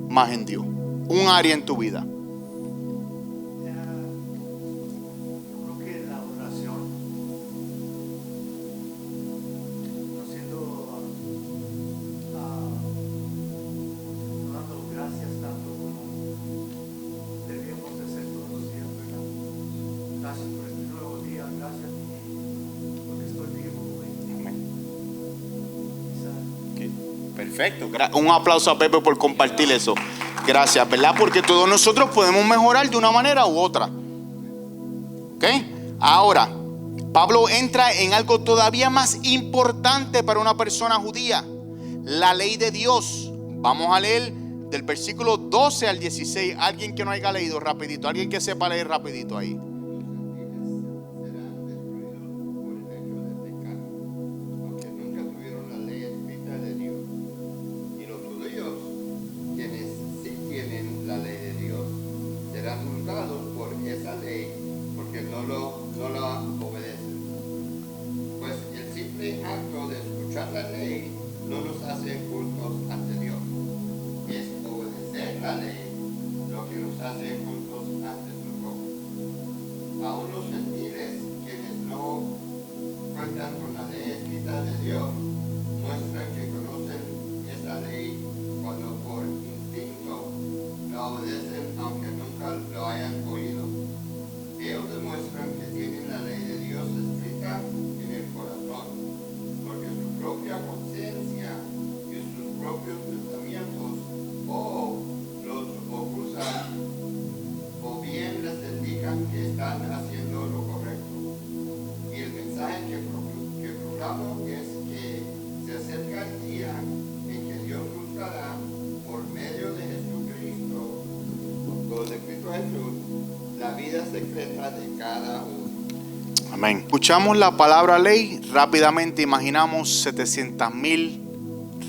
más en Dios. Un área en tu vida. Perfecto. Un aplauso a Pepe por compartir eso. Gracias, ¿verdad? Porque todos nosotros podemos mejorar de una manera u otra. ¿Ok? Ahora, Pablo entra en algo todavía más importante para una persona judía: la ley de Dios. Vamos a leer del versículo 12 al 16. Alguien que no haya leído rapidito, alguien que sepa leer rapidito ahí. A unos gentiles quienes no naturaleza de Dios muestran que conocen esa ley cuando por instinto la obedecen aunque nunca lo hayan oído. Ellos demuestran que tienen la ley de Dios escrita en el corazón, porque su propia conciencia y sus propios pensamientos o los ocultan o bien les indican que están haciendo lo correcto. Y el mensaje que proclamo es que se acerca el día en que Dios juzgará por medio de Jesucristo, por de Cristo Jesús, la vida secreta de cada uno. Amén. Escuchamos la palabra ley, rápidamente imaginamos 700,000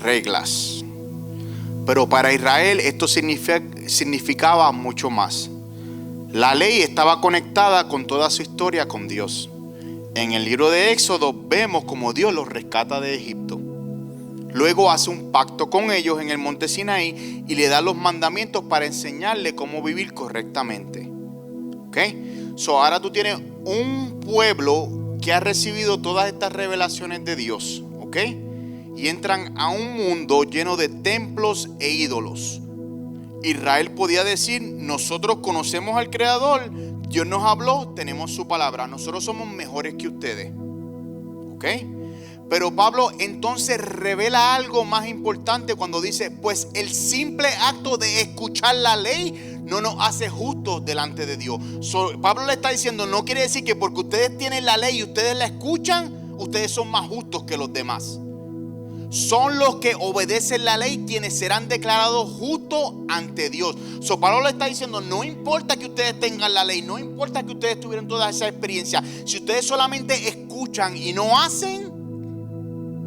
reglas. Pero para Israel esto significaba mucho más. La ley estaba conectada con toda su historia con Dios. En el libro de Éxodo vemos cómo Dios los rescata de Egipto. Luego hace un pacto con ellos en el monte Sinaí y le da los mandamientos para enseñarle cómo vivir correctamente. ¿Ok? So ahora tú tienes un pueblo que ha recibido todas estas revelaciones de Dios. ¿Ok? Y entran a un mundo lleno de templos e ídolos. Israel podía decir: nosotros conocemos al Creador, Dios nos habló, tenemos su palabra, nosotros somos mejores que ustedes. ¿Ok? Pero Pablo entonces revela algo más importante cuando dice: pues el simple acto de escuchar la ley no nos hace justos delante de Dios. Pablo le está diciendo: no quiere decir que porque ustedes tienen la ley y ustedes la escuchan, ustedes son más justos que los demás. Son los que obedecen la ley quienes serán declarados justos ante Dios. Pablo le está diciendo: no importa que ustedes tengan la ley, no importa que ustedes tuvieran toda esa experiencia, si ustedes solamente escuchan y no hacen,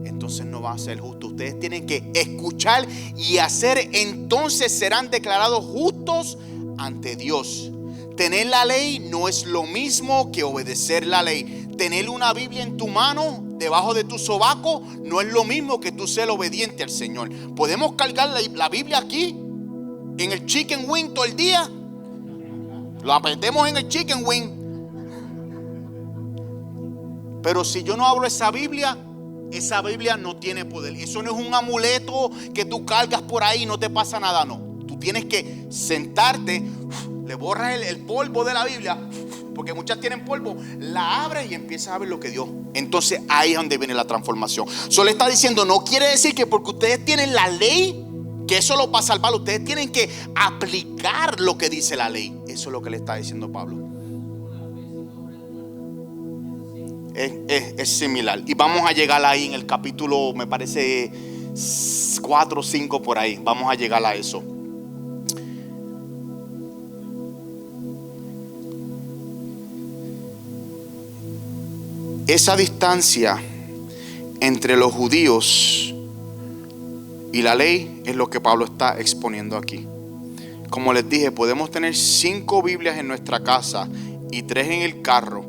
entonces no va a ser justo. Ustedes tienen que escuchar y hacer, entonces serán declarados justos ante Dios. Tener la ley no es lo mismo que obedecer la ley. Tener una Biblia en tu mano, debajo de tu sobaco, no es lo mismo que tú ser obediente al Señor. Podemos cargar la Biblia aquí, en el chicken wing todo el día. Lo apretemos en el chicken wing. Pero si yo no abro esa Biblia no tiene poder. Eso no es un amuleto que tú cargas por ahí y no te pasa nada, no. Tú tienes que sentarte, le borras el polvo de la Biblia, porque muchas tienen polvo, la abres y empiezas a ver lo que Dios. Entonces ahí es donde viene la transformación. Solo está diciendo: no quiere decir que porque ustedes tienen la ley, que eso lo va a salvar. Ustedes tienen que aplicar lo que dice la ley. Eso es lo que le está diciendo Pablo. Es similar. Y vamos a llegar ahí en el capítulo, me parece 4 o 5 por ahí. Vamos a llegar a eso. Esa distancia entre los judíos y la ley es lo que Pablo está exponiendo aquí. Como les dije, podemos tener 5 Biblias en nuestra casa y 3 en el carro,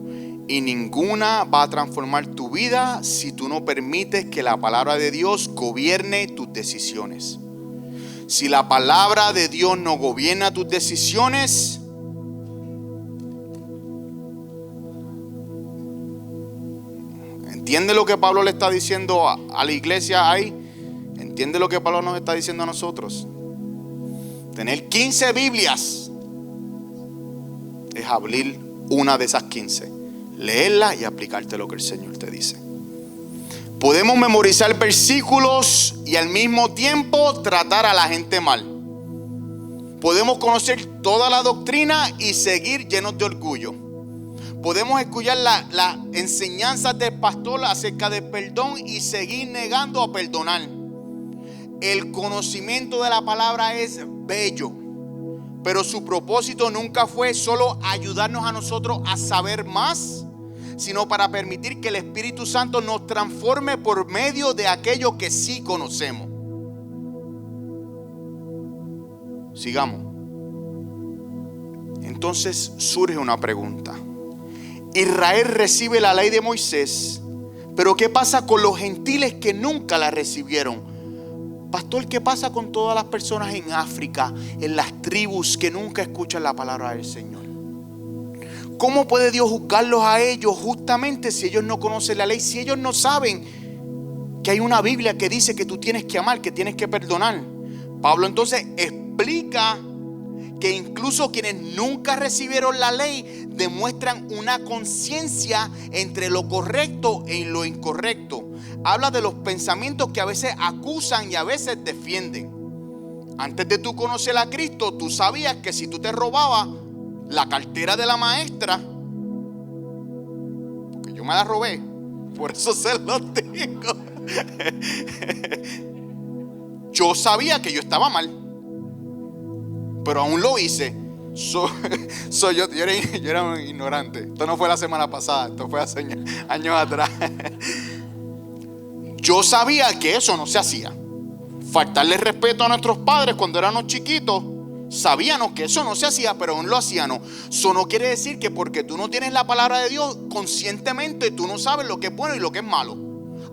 y ninguna va a transformar tu vida si tú no permites que la palabra de Dios gobierne tus decisiones. Si la palabra de Dios no gobierna tus decisiones, ¿entiende lo que Pablo le está diciendo a la iglesia ahí? ¿Entiende lo que Pablo nos está diciendo a nosotros? Tener 15 Biblias es abrir una de esas 15, leerla y aplicarte lo que el Señor te dice. Podemos memorizar versículos y al mismo tiempo tratar a la gente mal. Podemos conocer toda la doctrina y seguir llenos de orgullo. Podemos escuchar las enseñanzas del pastor acerca del perdón y seguir negando a perdonar. El conocimiento de la palabra es bello, pero su propósito nunca fue solo ayudarnos a nosotros a saber más, sino para permitir que el Espíritu Santo nos transforme por medio de aquello que sí conocemos. Sigamos. Entonces surge una pregunta. Israel recibe la ley de Moisés, pero ¿qué pasa con los gentiles que nunca la recibieron? Pastor, ¿qué pasa con todas las personas en África, en las tribus que nunca escuchan la palabra del Señor? ¿Cómo puede Dios juzgarlos a ellos justamente si ellos no conocen la ley, si ellos no saben Porque hay una Biblia que dice que tú tienes que amar, que tienes que perdonar. Pablo entonces explica que incluso quienes nunca recibieron la ley demuestran una conciencia entre lo correcto y lo incorrecto. Habla de los pensamientos que a veces acusan y a veces defienden. Antes de tú conocer a Cristo, tú sabías que si tú te robabas la cartera de la maestra, porque yo me la robé, por eso se lo digo, yo sabía que yo estaba mal, pero aún lo hice. Yo era un ignorante. Esto no fue la semana pasada, esto fue hace años atrás. Yo sabía que eso no se hacía. Faltarle respeto a nuestros padres cuando éramos chiquitos, sabíamos que eso no se hacía, pero aún lo hacíamos. Eso no quiere decir que porque tú no tienes la palabra de Dios, conscientemente tú no sabes lo que es bueno y lo que es malo.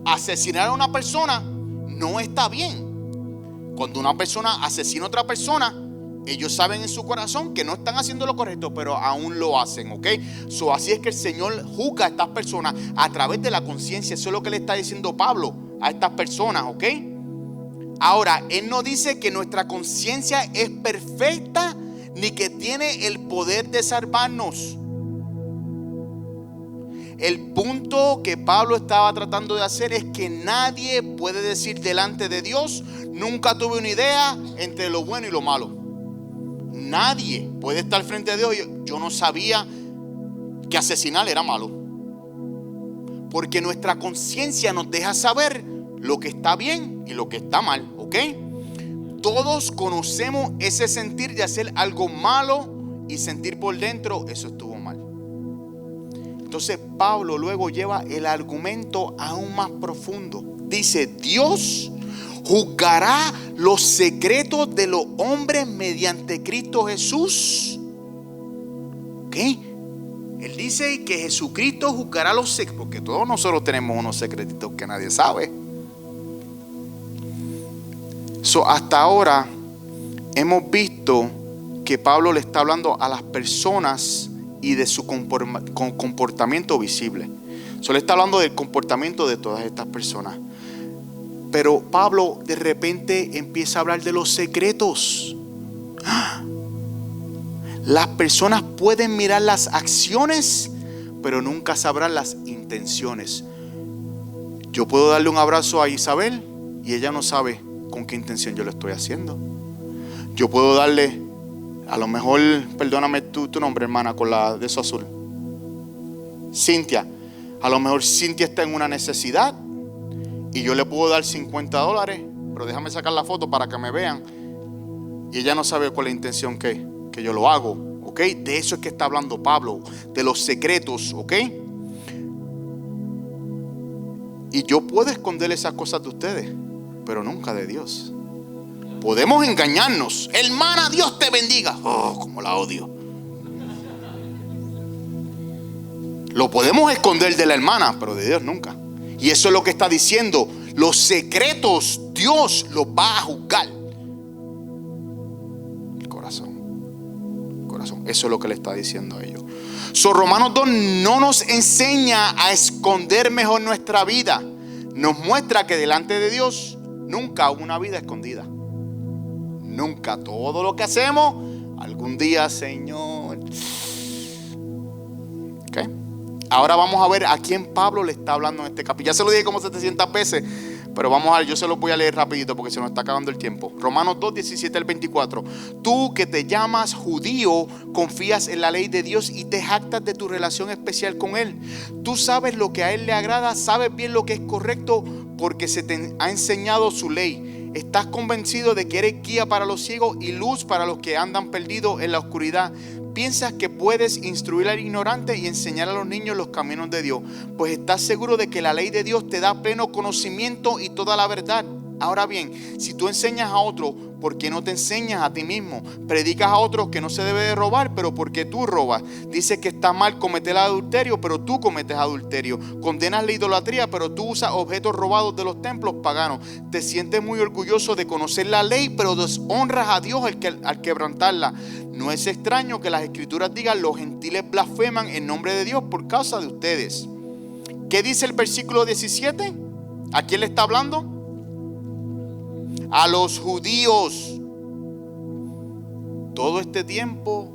Asesinar a una persona no está bien. Cuando una persona asesina a otra persona, ellos saben en su corazón que no están haciendo lo correcto, pero aún lo hacen, ¿ok? Así es que el Señor juzga a estas personas a través de la conciencia. Eso es lo que le está diciendo Pablo a estas personas, ¿ok? Ahora, Él no dice que nuestra conciencia es perfecta ni que tiene el poder de salvarnos. El punto que Pablo estaba tratando de hacer es que nadie puede decir delante de Dios: nunca tuve una idea entre lo bueno y lo malo. Nadie puede estar frente a Dios y yo no sabía que asesinar era malo. Porque nuestra conciencia nos deja saber lo que está bien y lo que está mal, ¿ok? Todos conocemos ese sentir de hacer algo malo y sentir por dentro, eso estuvo mal. Entonces Pablo luego lleva el argumento aún más profundo. Dice: Dios juzgará los secretos de los hombres mediante Cristo Jesús. ¿Ok? Él dice que Jesucristo juzgará los secretos, porque todos nosotros tenemos unos secretitos que nadie sabe. Hasta ahora hemos visto que Pablo le está hablando a las personas y de su comportamiento visible. Le está hablando del comportamiento de todas estas personas. Pero Pablo de repente empieza a hablar de los secretos. Las personas pueden mirar las acciones, pero nunca sabrán las intenciones. Yo puedo darle un abrazo a Isabel y ella no sabe con qué intención yo lo estoy haciendo. Yo puedo darle, a lo mejor, perdóname tu nombre, hermana, con la de eso azul, Cintia. A lo mejor Cintia está en una necesidad y yo le puedo dar $50, pero déjame sacar la foto para que me vean. Y ella no sabe cuál es la intención que yo lo hago, ¿ok? De eso es que está hablando Pablo, de los secretos, ¿ok? Y yo puedo esconder esas cosas de ustedes, pero nunca de Dios. Podemos engañarnos. Hermana, Dios te bendiga. Oh, como la odio. Lo podemos esconder de la hermana, pero de Dios nunca. Y eso es lo que está diciendo. Los secretos Dios los va a juzgar. El corazón. Eso es lo que le está diciendo a ellos. Romanos 2 no nos enseña a esconder mejor nuestra vida. Nos muestra que delante de Dios nunca hubo una vida escondida. Nunca. Todo lo que hacemos, algún día, Señor. ¿Ok? Ahora vamos a ver a quién Pablo le está hablando en este capítulo. Ya se lo dije como 700 veces, pero vamos a ver, yo se los voy a leer rapidito porque se nos está acabando el tiempo. Romanos 2, 17 al 24. Tú que te llamas judío, confías en la ley de Dios y te jactas de tu relación especial con Él. Tú sabes lo que a Él le agrada, sabes bien lo que es correcto porque se te ha enseñado su ley. Estás convencido de que eres guía para los ciegos y luz para los que andan perdidos en la oscuridad. Piensas que puedes instruir al ignorante y enseñar a los niños los caminos de Dios, pues estás seguro de que la ley de Dios te da pleno conocimiento y toda la verdad. Ahora bien, si tú enseñas a otro, ¿por qué no te enseñas a ti mismo? Predicas a otros que no se debe de robar, pero ¿por qué tú robas? Dices que está mal cometer adulterio, pero tú cometes adulterio. Condenas la idolatría, pero tú usas objetos robados de los templos paganos. Te sientes muy orgulloso de conocer la ley, pero deshonras a Dios al quebrantarla. No es extraño que las escrituras digan: los gentiles blasfeman en nombre de Dios por causa de ustedes. ¿Qué dice el versículo 17? ¿A quién le está hablando? A los judíos. Todo este tiempo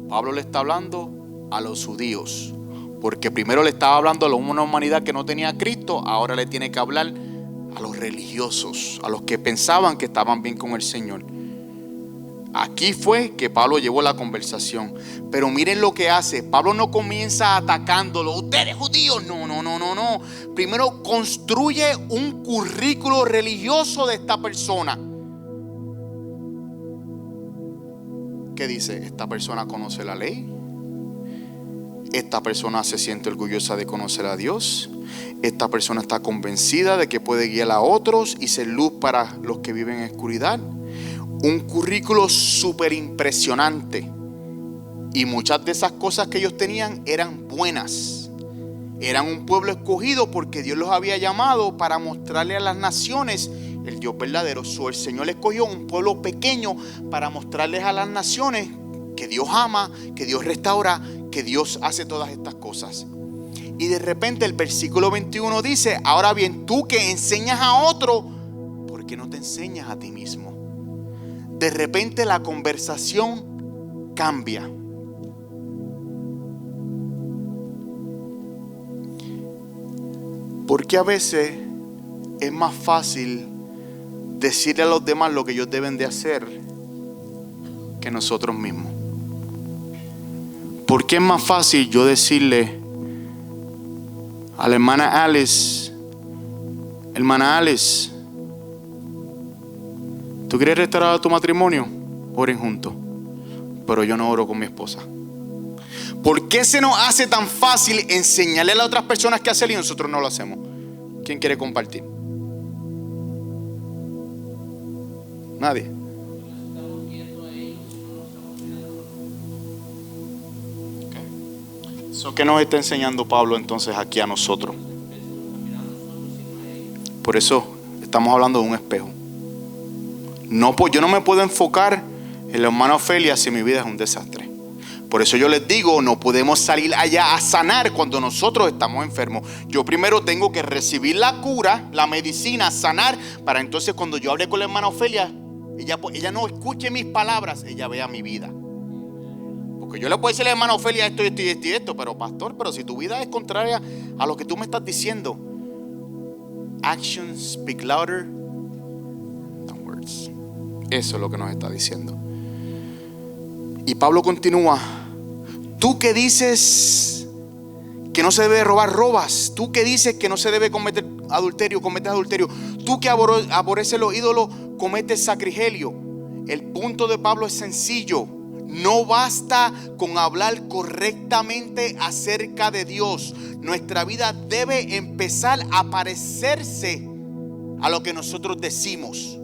Pablo le está hablando a los judíos, porque primero le estaba hablando a una humanidad que no tenía a Cristo. Ahora le tiene que hablar a los religiosos, a los que pensaban que estaban bien con el Señor. Aquí fue que Pablo llevó la conversación. Pero miren lo que hace. Pablo no comienza atacándolo. Ustedes judíos, no. Primero construye un currículo religioso de esta persona. ¿Qué dice? Esta persona conoce la ley. Esta persona se siente orgullosa de conocer a Dios. Esta persona está convencida de que puede guiar a otros y ser luz para los que viven en oscuridad. Un currículo súper impresionante. Y muchas de esas cosas que ellos tenían eran buenas. Eran un pueblo escogido porque Dios los había llamado para mostrarle a las naciones el Dios verdadero. El Señor escogió un pueblo pequeño para mostrarles a las naciones que Dios ama, que Dios restaura, que Dios hace todas estas cosas. Y de repente el versículo 21 dice: ahora bien, tú que enseñas a otro, ¿por qué no te enseñas a ti mismo? De repente la conversación cambia. Porque a veces es más fácil decirle a los demás lo que ellos deben de hacer que nosotros mismos. ¿Por qué es más fácil yo decirle a la hermana Alice: hermana Alice, ¿tú quieres restaurar tu matrimonio? Oren juntos. Pero yo no oro con mi esposa. ¿Por qué se nos hace tan fácil enseñarle a las otras personas qué hacer y nosotros no lo hacemos? ¿Quién quiere compartir? Nadie. Eso que nos está enseñando Pablo entonces aquí a nosotros. Por eso estamos hablando de un espejo. Yo no me puedo enfocar en la hermana Ofelia si mi vida es un desastre. Por eso yo les digo, no podemos salir allá a sanar cuando nosotros estamos enfermos. Yo primero tengo que recibir la cura, la medicina, sanar, para entonces cuando yo hable con la hermana Ofelia, ella no escuche mis palabras, ella vea mi vida. Porque yo le puedo decir a la hermana Ofelia esto, pero pastor, pero si tu vida es contraria a lo que tú me estás diciendo. Actions speak louder than words. Eso es lo que nos está diciendo. Y Pablo continúa: tú que dices que no se debe robar, robas. Tú que dices que no se debe cometer adulterio, cometes adulterio. Tú que aborreces los ídolos, cometes sacrilegio. El punto de Pablo es sencillo. No basta con hablar correctamente acerca de Dios. Nuestra vida debe empezar a parecerse a lo que nosotros decimos.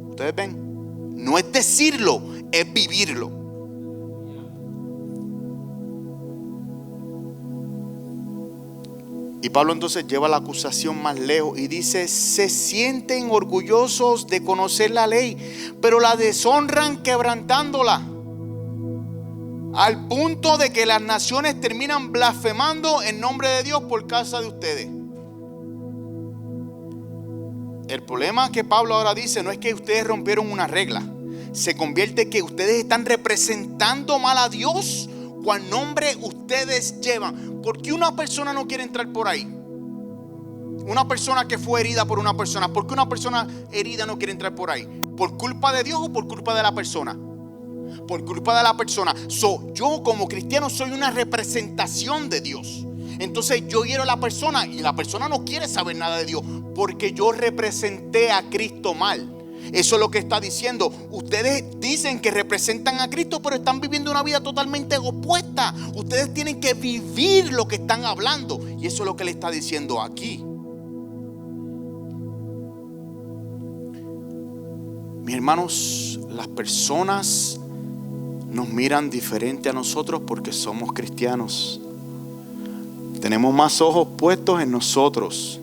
¿Ustedes ven? No es decirlo, es vivirlo. Y Pablo entonces lleva la acusación más lejos y dice: se sienten orgullosos de conocer la ley, pero la deshonran quebrantándola, al punto de que las naciones terminan blasfemando en nombre de Dios por causa de ustedes. El problema que Pablo ahora dice no es que ustedes rompieron una regla. Se convierte en que ustedes están representando mal a Dios cual nombre ustedes llevan. ¿Por qué una persona no quiere entrar por ahí? Una persona que fue herida por una persona. ¿Por qué una persona herida no quiere entrar por ahí? ¿Por culpa de Dios o por culpa de la persona? Por culpa de la persona. Yo como cristiano soy una representación de Dios. Entonces yo hiero a la persona y la persona no quiere saber nada de Dios porque yo representé a Cristo mal. Eso es lo que está diciendo. Ustedes dicen que representan a Cristo, pero están viviendo una vida totalmente opuesta. Ustedes tienen que vivir lo que están hablando. Y eso es lo que le está diciendo aquí. Mis hermanos, las personas nos miran diferente a nosotros porque somos cristianos. Tenemos más ojos puestos en nosotros.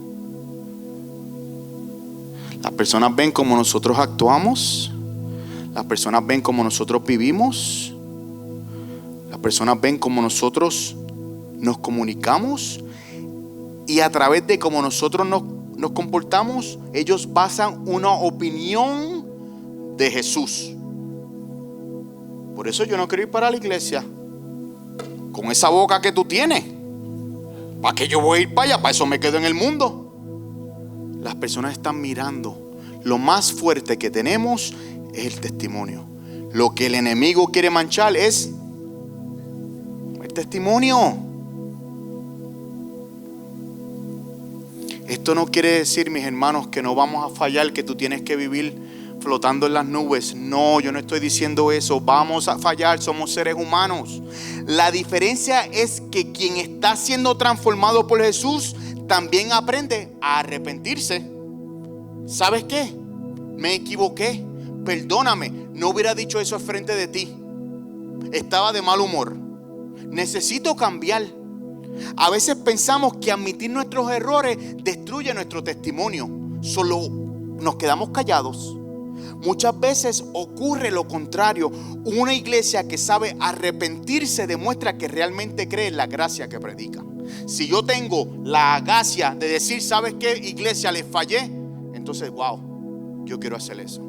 Las personas ven cómo nosotros actuamos. Las personas ven cómo nosotros vivimos. Las personas ven cómo nosotros nos comunicamos. Y a través de cómo nosotros nos comportamos, ellos basan una opinión de Jesús. Por eso yo no quiero ir para la iglesia con esa boca que tú tienes. ¿Para qué yo voy a ir para allá? Para eso me quedo en el mundo. Las personas están mirando. Lo más fuerte que tenemos es el testimonio. Lo que el enemigo quiere manchar es el testimonio. Esto no quiere decir, mis hermanos, que no vamos a fallar, que tú tienes que vivir flotando en las nubes. No, yo no estoy diciendo eso. Vamos a fallar, somos seres humanos. La diferencia es que quien está siendo transformado por Jesús también aprende a arrepentirse. ¿Sabes qué? Me equivoqué. Perdóname. No hubiera dicho eso frente de ti. Estaba de mal humor. Necesito cambiar. A veces pensamos que admitir nuestros errores destruye nuestro testimonio. Solo nos quedamos callados. Muchas veces ocurre lo contrario. Una iglesia que sabe arrepentirse demuestra que realmente cree en la gracia que predica. Si yo tengo la gracia de decir, ¿sabes qué, iglesia? Les fallé. Entonces, wow, yo quiero hacer eso.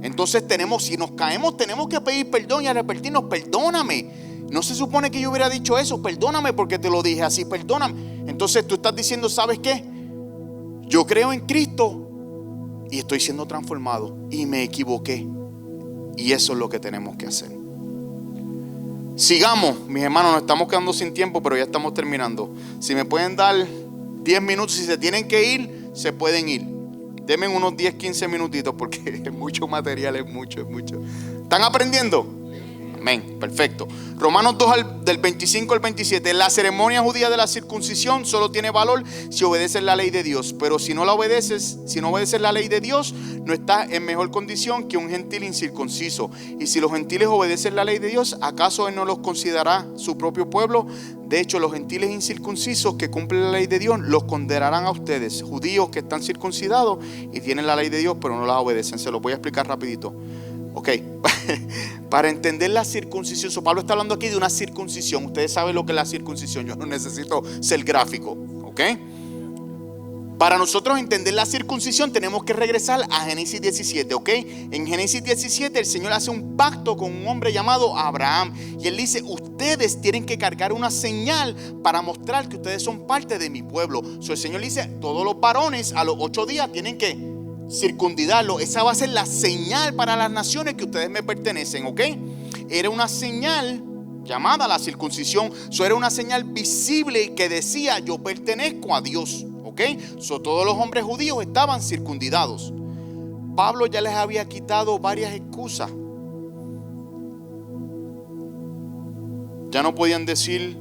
Entonces si nos caemos, tenemos que pedir perdón y arrepentirnos. Perdóname. No se supone que yo hubiera dicho eso. Perdóname porque te lo dije así. Perdóname. Entonces tú estás diciendo, ¿sabes qué? Yo creo en Cristo y estoy siendo transformado y me equivoqué. Y eso es lo que tenemos que hacer. Sigamos, mis hermanos, nos estamos quedando sin tiempo, pero ya estamos terminando. Si me pueden dar 10 minutos, si se tienen que ir, se pueden ir. Denme unos 10, 15 minutitos porque es mucho material, es mucho. ¿Están aprendiendo? Amén, perfecto. Romanos 2 del 25 al 27. La ceremonia judía de la circuncisión solo tiene valor si obedeces la ley de Dios. Pero si no obedeces la ley de Dios, no estás en mejor condición que un gentil incircunciso. Y si los gentiles obedecen la ley de Dios, ¿acaso Él no los considerará su propio pueblo? De hecho, los gentiles incircuncisos que cumplen la ley de Dios los condenarán a ustedes, judíos que están circuncidados y tienen la ley de Dios pero no la obedecen. Se lo voy a explicar rapidito. Ok, para entender la circuncisión, Pablo está hablando aquí de una circuncisión. Ustedes saben lo que es la circuncisión, yo no necesito ser gráfico, ok. Para nosotros entender la circuncisión tenemos que regresar a Génesis 17, ok. En Génesis 17 el Señor hace un pacto con un hombre llamado Abraham. Y Él dice, ustedes tienen que cargar una señal para mostrar que ustedes son parte de mi pueblo. El Señor dice, todos los varones a los 8 días tienen que circuncidarlo. Esa va a ser la señal para las naciones que ustedes me pertenecen, ¿ok? Era una señal llamada la circuncisión. Eso era una señal visible que decía, yo pertenezco a Dios, ¿ok? Todos los hombres judíos estaban circuncidados. Pablo ya les había quitado varias excusas. Ya no podían decir,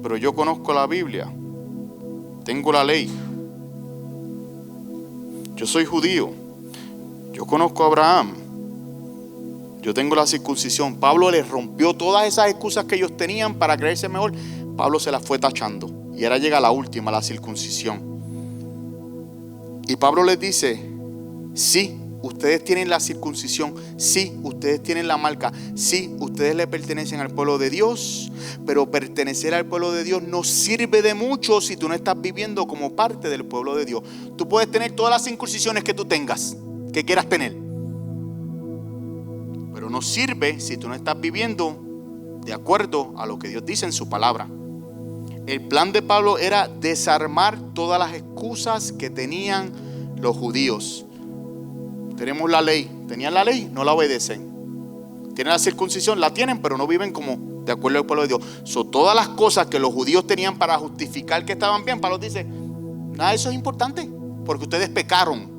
pero yo conozco la Biblia, tengo la ley, yo soy judío, yo conozco a Abraham, yo tengo la circuncisión. Pablo les rompió todas esas excusas que ellos tenían para creerse mejor. Pablo se las fue tachando. Y ahora llega la última, la circuncisión. Y Pablo les dice, sí, ustedes tienen la circuncisión, sí, ustedes tienen la marca, sí, ustedes le pertenecen al pueblo de Dios, pero pertenecer al pueblo de Dios no sirve de mucho si tú no estás viviendo como parte del pueblo de Dios. Tú puedes tener todas las circuncisiones que tú tengas, que quieras tener, pero no sirve si tú no estás viviendo de acuerdo a lo que Dios dice en su palabra. El plan de Pablo era desarmar todas las excusas que tenían los judíos. Tenemos la ley, tenían la ley, no la obedecen. Tienen la circuncisión, la tienen, pero no viven como de acuerdo al pueblo de Dios. Todas las cosas que los judíos tenían para justificar que estaban bien, Pablo dice, nada de eso es importante, porque ustedes pecaron.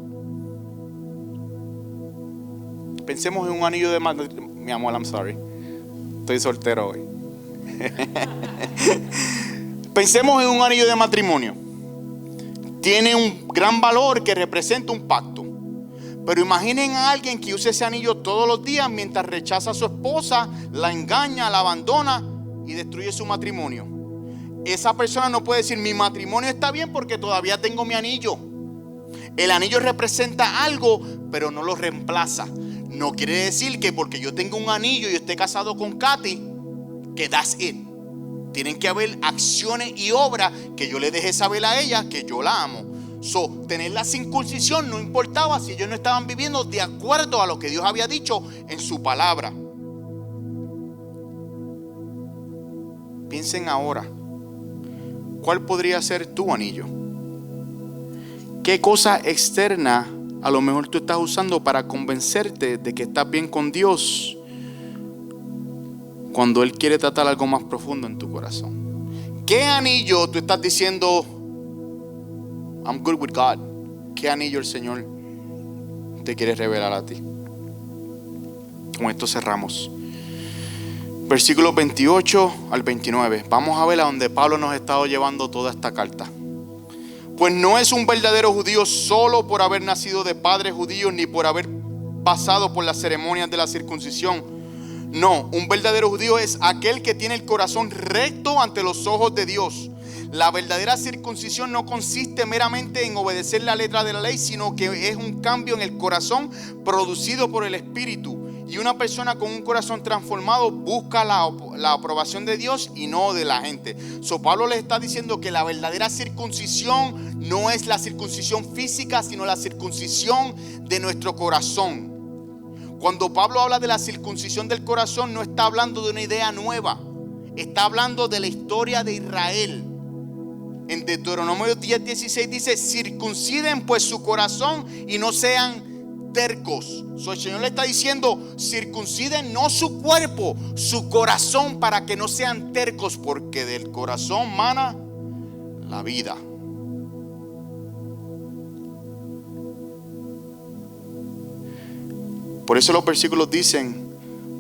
Pensemos en un anillo de matrimonio. Mi amor, I'm sorry, estoy soltero hoy. Pensemos en un anillo de matrimonio. Tiene un gran valor que representa un pacto. Pero imaginen a alguien que use ese anillo todos los días mientras rechaza a su esposa, la engaña, la abandona y destruye su matrimonio. Esa persona no puede decir, mi matrimonio está bien porque todavía tengo mi anillo. El anillo representa algo, pero no lo reemplaza. No quiere decir que porque yo tengo un anillo y esté casado con Katy, que that's it. Tienen que haber acciones y obras que yo le deje saber a ella que yo la amo. Tener la circuncisión no importaba si ellos no estaban viviendo de acuerdo a lo que Dios había dicho en su palabra. Piensen ahora, ¿cuál podría ser tu anillo? ¿Qué cosa externa a lo mejor tú estás usando para convencerte de que estás bien con Dios cuando Él quiere tratar algo más profundo en tu corazón? ¿Qué anillo tú estás diciendo, I'm good with God? ¿Qué anillo el Señor te quiere revelar a ti? Con esto cerramos. Versículos 28 al 29. Vamos a ver a donde Pablo nos ha estado llevando toda esta carta. Pues no es un verdadero judío solo por haber nacido de padres judíos ni por haber pasado por las ceremonias de la circuncisión. No, un verdadero judío es aquel que tiene el corazón recto ante los ojos de Dios. La verdadera circuncisión no consiste meramente en obedecer la letra de la ley, sino que es un cambio en el corazón producido por el Espíritu. Y una persona con un corazón transformado busca la aprobación de Dios y no de la gente. Pablo les está diciendo que la verdadera circuncisión no es la circuncisión física, sino la circuncisión de nuestro corazón. Cuando Pablo habla de la circuncisión del corazón, no está hablando de una idea nueva. Está hablando de la historia de Israel. En Deuteronomio 10:16 dice: circunciden pues su corazón y no sean tercos. El Señor le está diciendo: circunciden no su cuerpo, su corazón, para que no sean tercos, porque del corazón mana la vida. Por eso los versículos dicen: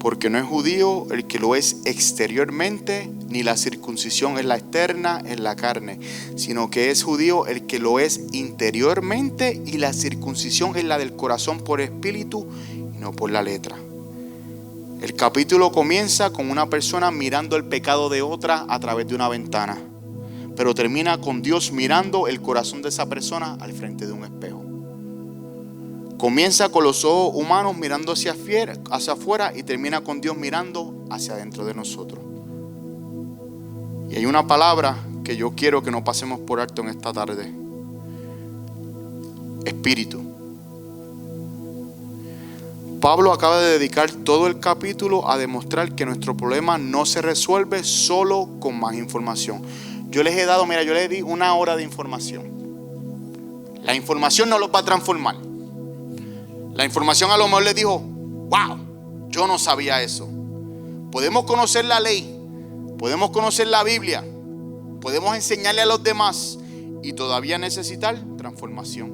porque no es judío el que lo es exteriormente, ni la circuncisión es la externa, en la carne, sino que es judío el que lo es interiormente, y la circuncisión es la del corazón por espíritu y no por la letra. El capítulo comienza con una persona mirando el pecado de otra a través de una ventana, pero termina con Dios mirando el corazón de esa persona al frente de un espejo. Comienza con los ojos humanos mirando hacia afuera y termina con Dios mirando hacia adentro de nosotros. Y hay una palabra que yo quiero que no pasemos por alto en esta tarde: espíritu. Pablo acaba de dedicar todo el capítulo a demostrar que nuestro problema no se resuelve solo con más información. Yo les di 1 hora de información. La información no los va a transformar. La información a lo mejor les dijo: wow, yo no sabía eso. Podemos conocer la ley, podemos conocer la Biblia, podemos enseñarle a los demás y todavía necesitar transformación.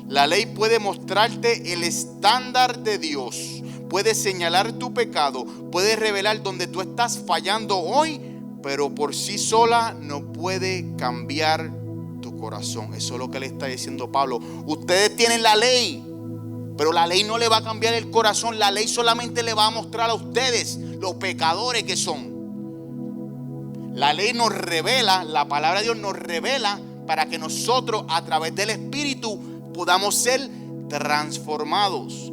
La ley puede mostrarte el estándar de Dios, puede señalar tu pecado, puede revelar donde tú estás fallando hoy, pero por sí sola no puede cambiar tu corazón. Eso es lo que le está diciendo Pablo. Ustedes tienen la ley, pero la ley no le va a cambiar el corazón. La ley solamente le va a mostrar a ustedes los pecadores que son. La ley nos revela, la palabra de Dios nos revela para que nosotros a través del Espíritu podamos ser transformados.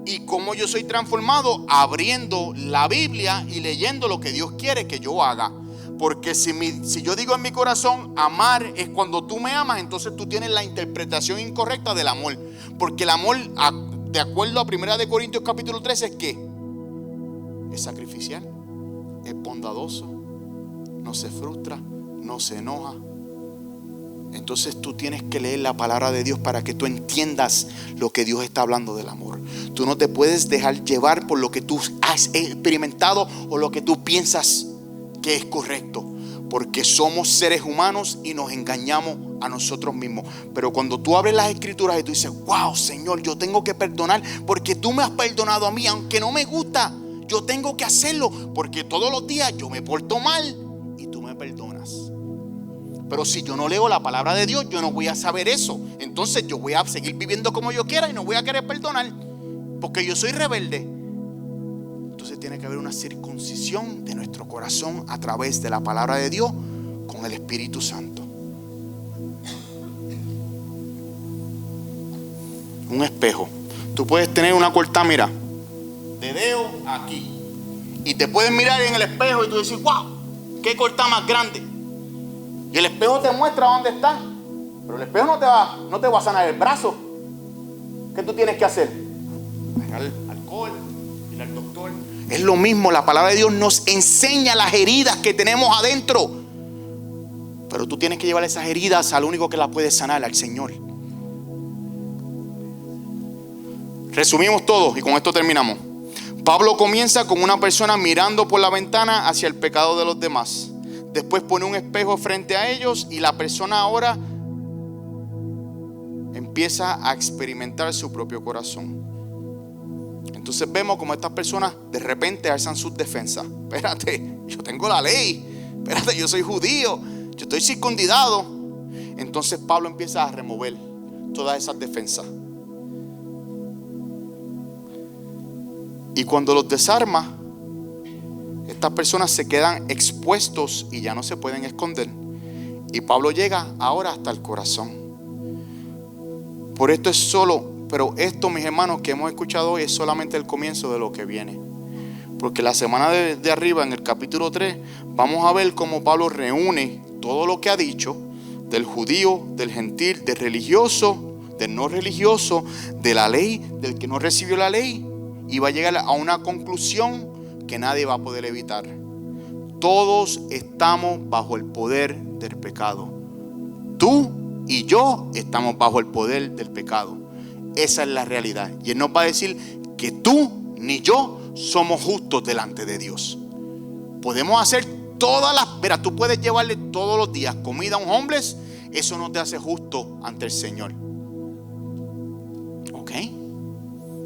¿Y cómo yo soy transformado? Abriendo la Biblia y leyendo lo que Dios quiere que yo haga. Porque si yo digo en mi corazón, amar es cuando tú me amas, entonces tú tienes la interpretación incorrecta del amor. Porque el amor, de acuerdo a 1 Corintios capítulo 13, es ¿qué? Es sacrificial, es bondadoso, no se frustra, no se enoja. Entonces tú tienes que leer la palabra de Dios para que tú entiendas lo que Dios está hablando del amor. Tú no te puedes dejar llevar por lo que tú has experimentado o lo que tú piensas que es correcto, porque somos seres humanos y nos engañamos a nosotros mismos. Pero cuando tú abres las escrituras y tú dices: wow, Señor, yo tengo que perdonar porque tú me has perdonado a mí, aunque no me gusta, yo tengo que hacerlo porque todos los días yo me porto mal y tú me perdonas. Pero si yo no leo la palabra de Dios, yo no voy a saber eso. Entonces yo voy a seguir viviendo como yo quiera y no voy a querer perdonar porque yo soy rebelde. Entonces tiene que haber una circuncisión de nuestro corazón a través de la palabra de Dios con el Espíritu Santo. Un espejo. Tú puedes tener una corta mira de dedo aquí y te puedes mirar en el espejo y tú decir: wow, ¿qué corta más grande? Y el espejo te muestra dónde está. Pero el espejo no te va a sanar el brazo. ¿Qué tú tienes que hacer? Ir al alcohol, ir al doctor. Es lo mismo, la palabra de Dios nos enseña las heridas que tenemos adentro. Pero tú tienes que llevar esas heridas al único que las puede sanar, al Señor. Resumimos todo y con esto terminamos. Pablo comienza con una persona mirando por la ventana hacia el pecado de los demás. Después pone un espejo frente a ellos y la persona ahora empieza a experimentar su propio corazón. Entonces vemos como estas personas de repente alzan sus defensas. Espérate, yo tengo la ley. Espérate, yo soy judío. Yo estoy circuncidado. Entonces Pablo empieza a remover todas esas defensas. Y cuando los desarma, estas personas se quedan expuestos y ya no se pueden esconder. Y Pablo llega ahora hasta el corazón. Por esto es solo, pero esto, mis hermanos, que hemos escuchado hoy es solamente el comienzo de lo que viene. Porque la semana de arriba, en el capítulo 3, vamos a ver cómo Pablo reúne todo lo que ha dicho del judío, del gentil, del religioso, del no religioso, de la ley, del que no recibió la ley. Y va a llegar a una conclusión que nadie va a poder evitar. Todos estamos bajo el poder del pecado. Tú y yo estamos bajo el poder del pecado. Esa es la realidad. Y Él nos va a decir que tú ni yo somos justos delante de Dios. Podemos hacer todas las... Mira, tú puedes llevarle todos los días comida a un homeless. Eso no te hace justo ante el Señor. ¿Ok?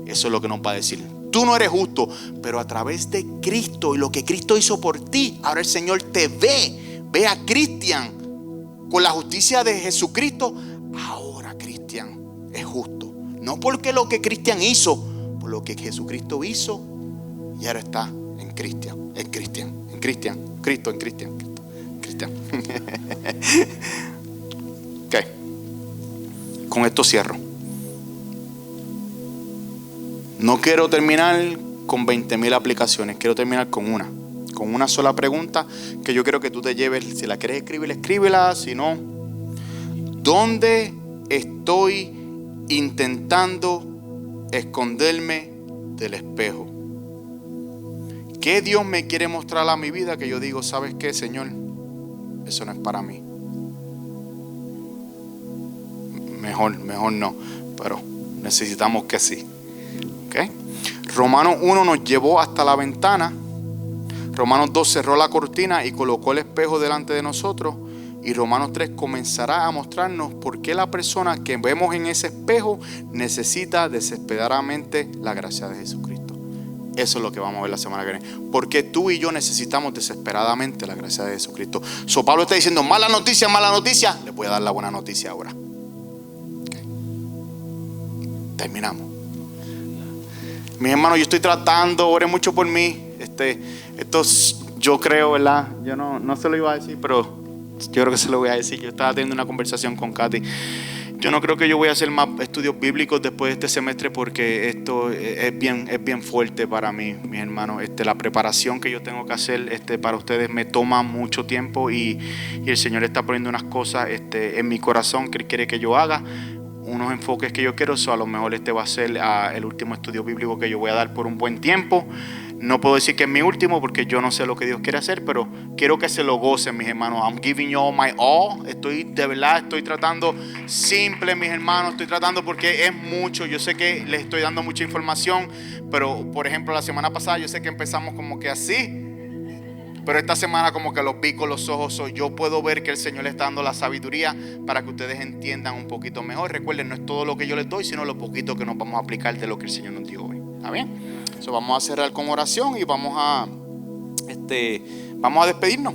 Eso es lo que nos va a decir. Tú no eres justo, pero a través de Cristo y lo que Cristo hizo por ti, ahora el Señor te ve. Ve a Cristian con la justicia de Jesucristo. Ahora Cristian es justo. No porque lo que Cristian hizo, por lo que Jesucristo hizo. Y ahora está en Cristian. Cristo. Ok. Con esto cierro. No quiero terminar con 20,000 aplicaciones. Quiero terminar con una sola pregunta que yo quiero que tú te lleves. Si la quieres escribir, escríbela. Si no, ¿dónde estoy intentando esconderme del espejo? ¿Qué Dios me quiere mostrar a mi vida que yo digo, ¿sabes qué, Señor? Eso no es para mí. Mejor no, pero necesitamos que sí. ¿Okay? Romanos 1 nos llevó hasta la ventana. Romanos 2 cerró la cortina y colocó el espejo delante de nosotros. Y Romanos 3 comenzará a mostrarnos por qué la persona que vemos en ese espejo necesita desesperadamente la gracia de Jesucristo. Eso es lo que vamos a ver la semana que viene. Porque tú y yo necesitamos desesperadamente la gracia de Jesucristo. Pablo está diciendo mala noticia. Les voy a dar la buena noticia ahora. Okay. Terminamos. Mis hermanos, yo estoy tratando, oren mucho por mí. Yo creo, ¿verdad? Yo no se lo iba a decir, pero yo creo que se lo voy a decir. Yo estaba teniendo una conversación con Katy. Yo no creo que yo voy a hacer más estudios bíblicos después de este semestre porque esto es bien fuerte para mí, mis hermanos. La preparación que yo tengo que hacer para ustedes me toma mucho tiempo y el Señor está poniendo unas cosas en mi corazón que Él quiere que yo haga. Unos enfoques que yo quiero, a lo mejor va a ser el último estudio bíblico que yo voy a dar por un buen tiempo. No puedo decir que es mi último porque yo no sé lo que Dios quiere hacer, pero quiero que se lo gocen, mis hermanos. I'm giving you all my all. Estoy tratando simple, mis hermanos. Estoy tratando porque es mucho. Yo sé que les estoy dando mucha información, pero por ejemplo la semana pasada yo sé que empezamos como que así. Pero esta semana como que los vi con los ojos. Yo puedo ver que el Señor le está dando la sabiduría para que ustedes entiendan un poquito mejor. Recuerden, no es todo lo que yo les doy, sino lo poquito que nos vamos a aplicar de lo que el Señor nos dio hoy. ¿Está bien? Vamos a cerrar con oración y vamos a despedirnos.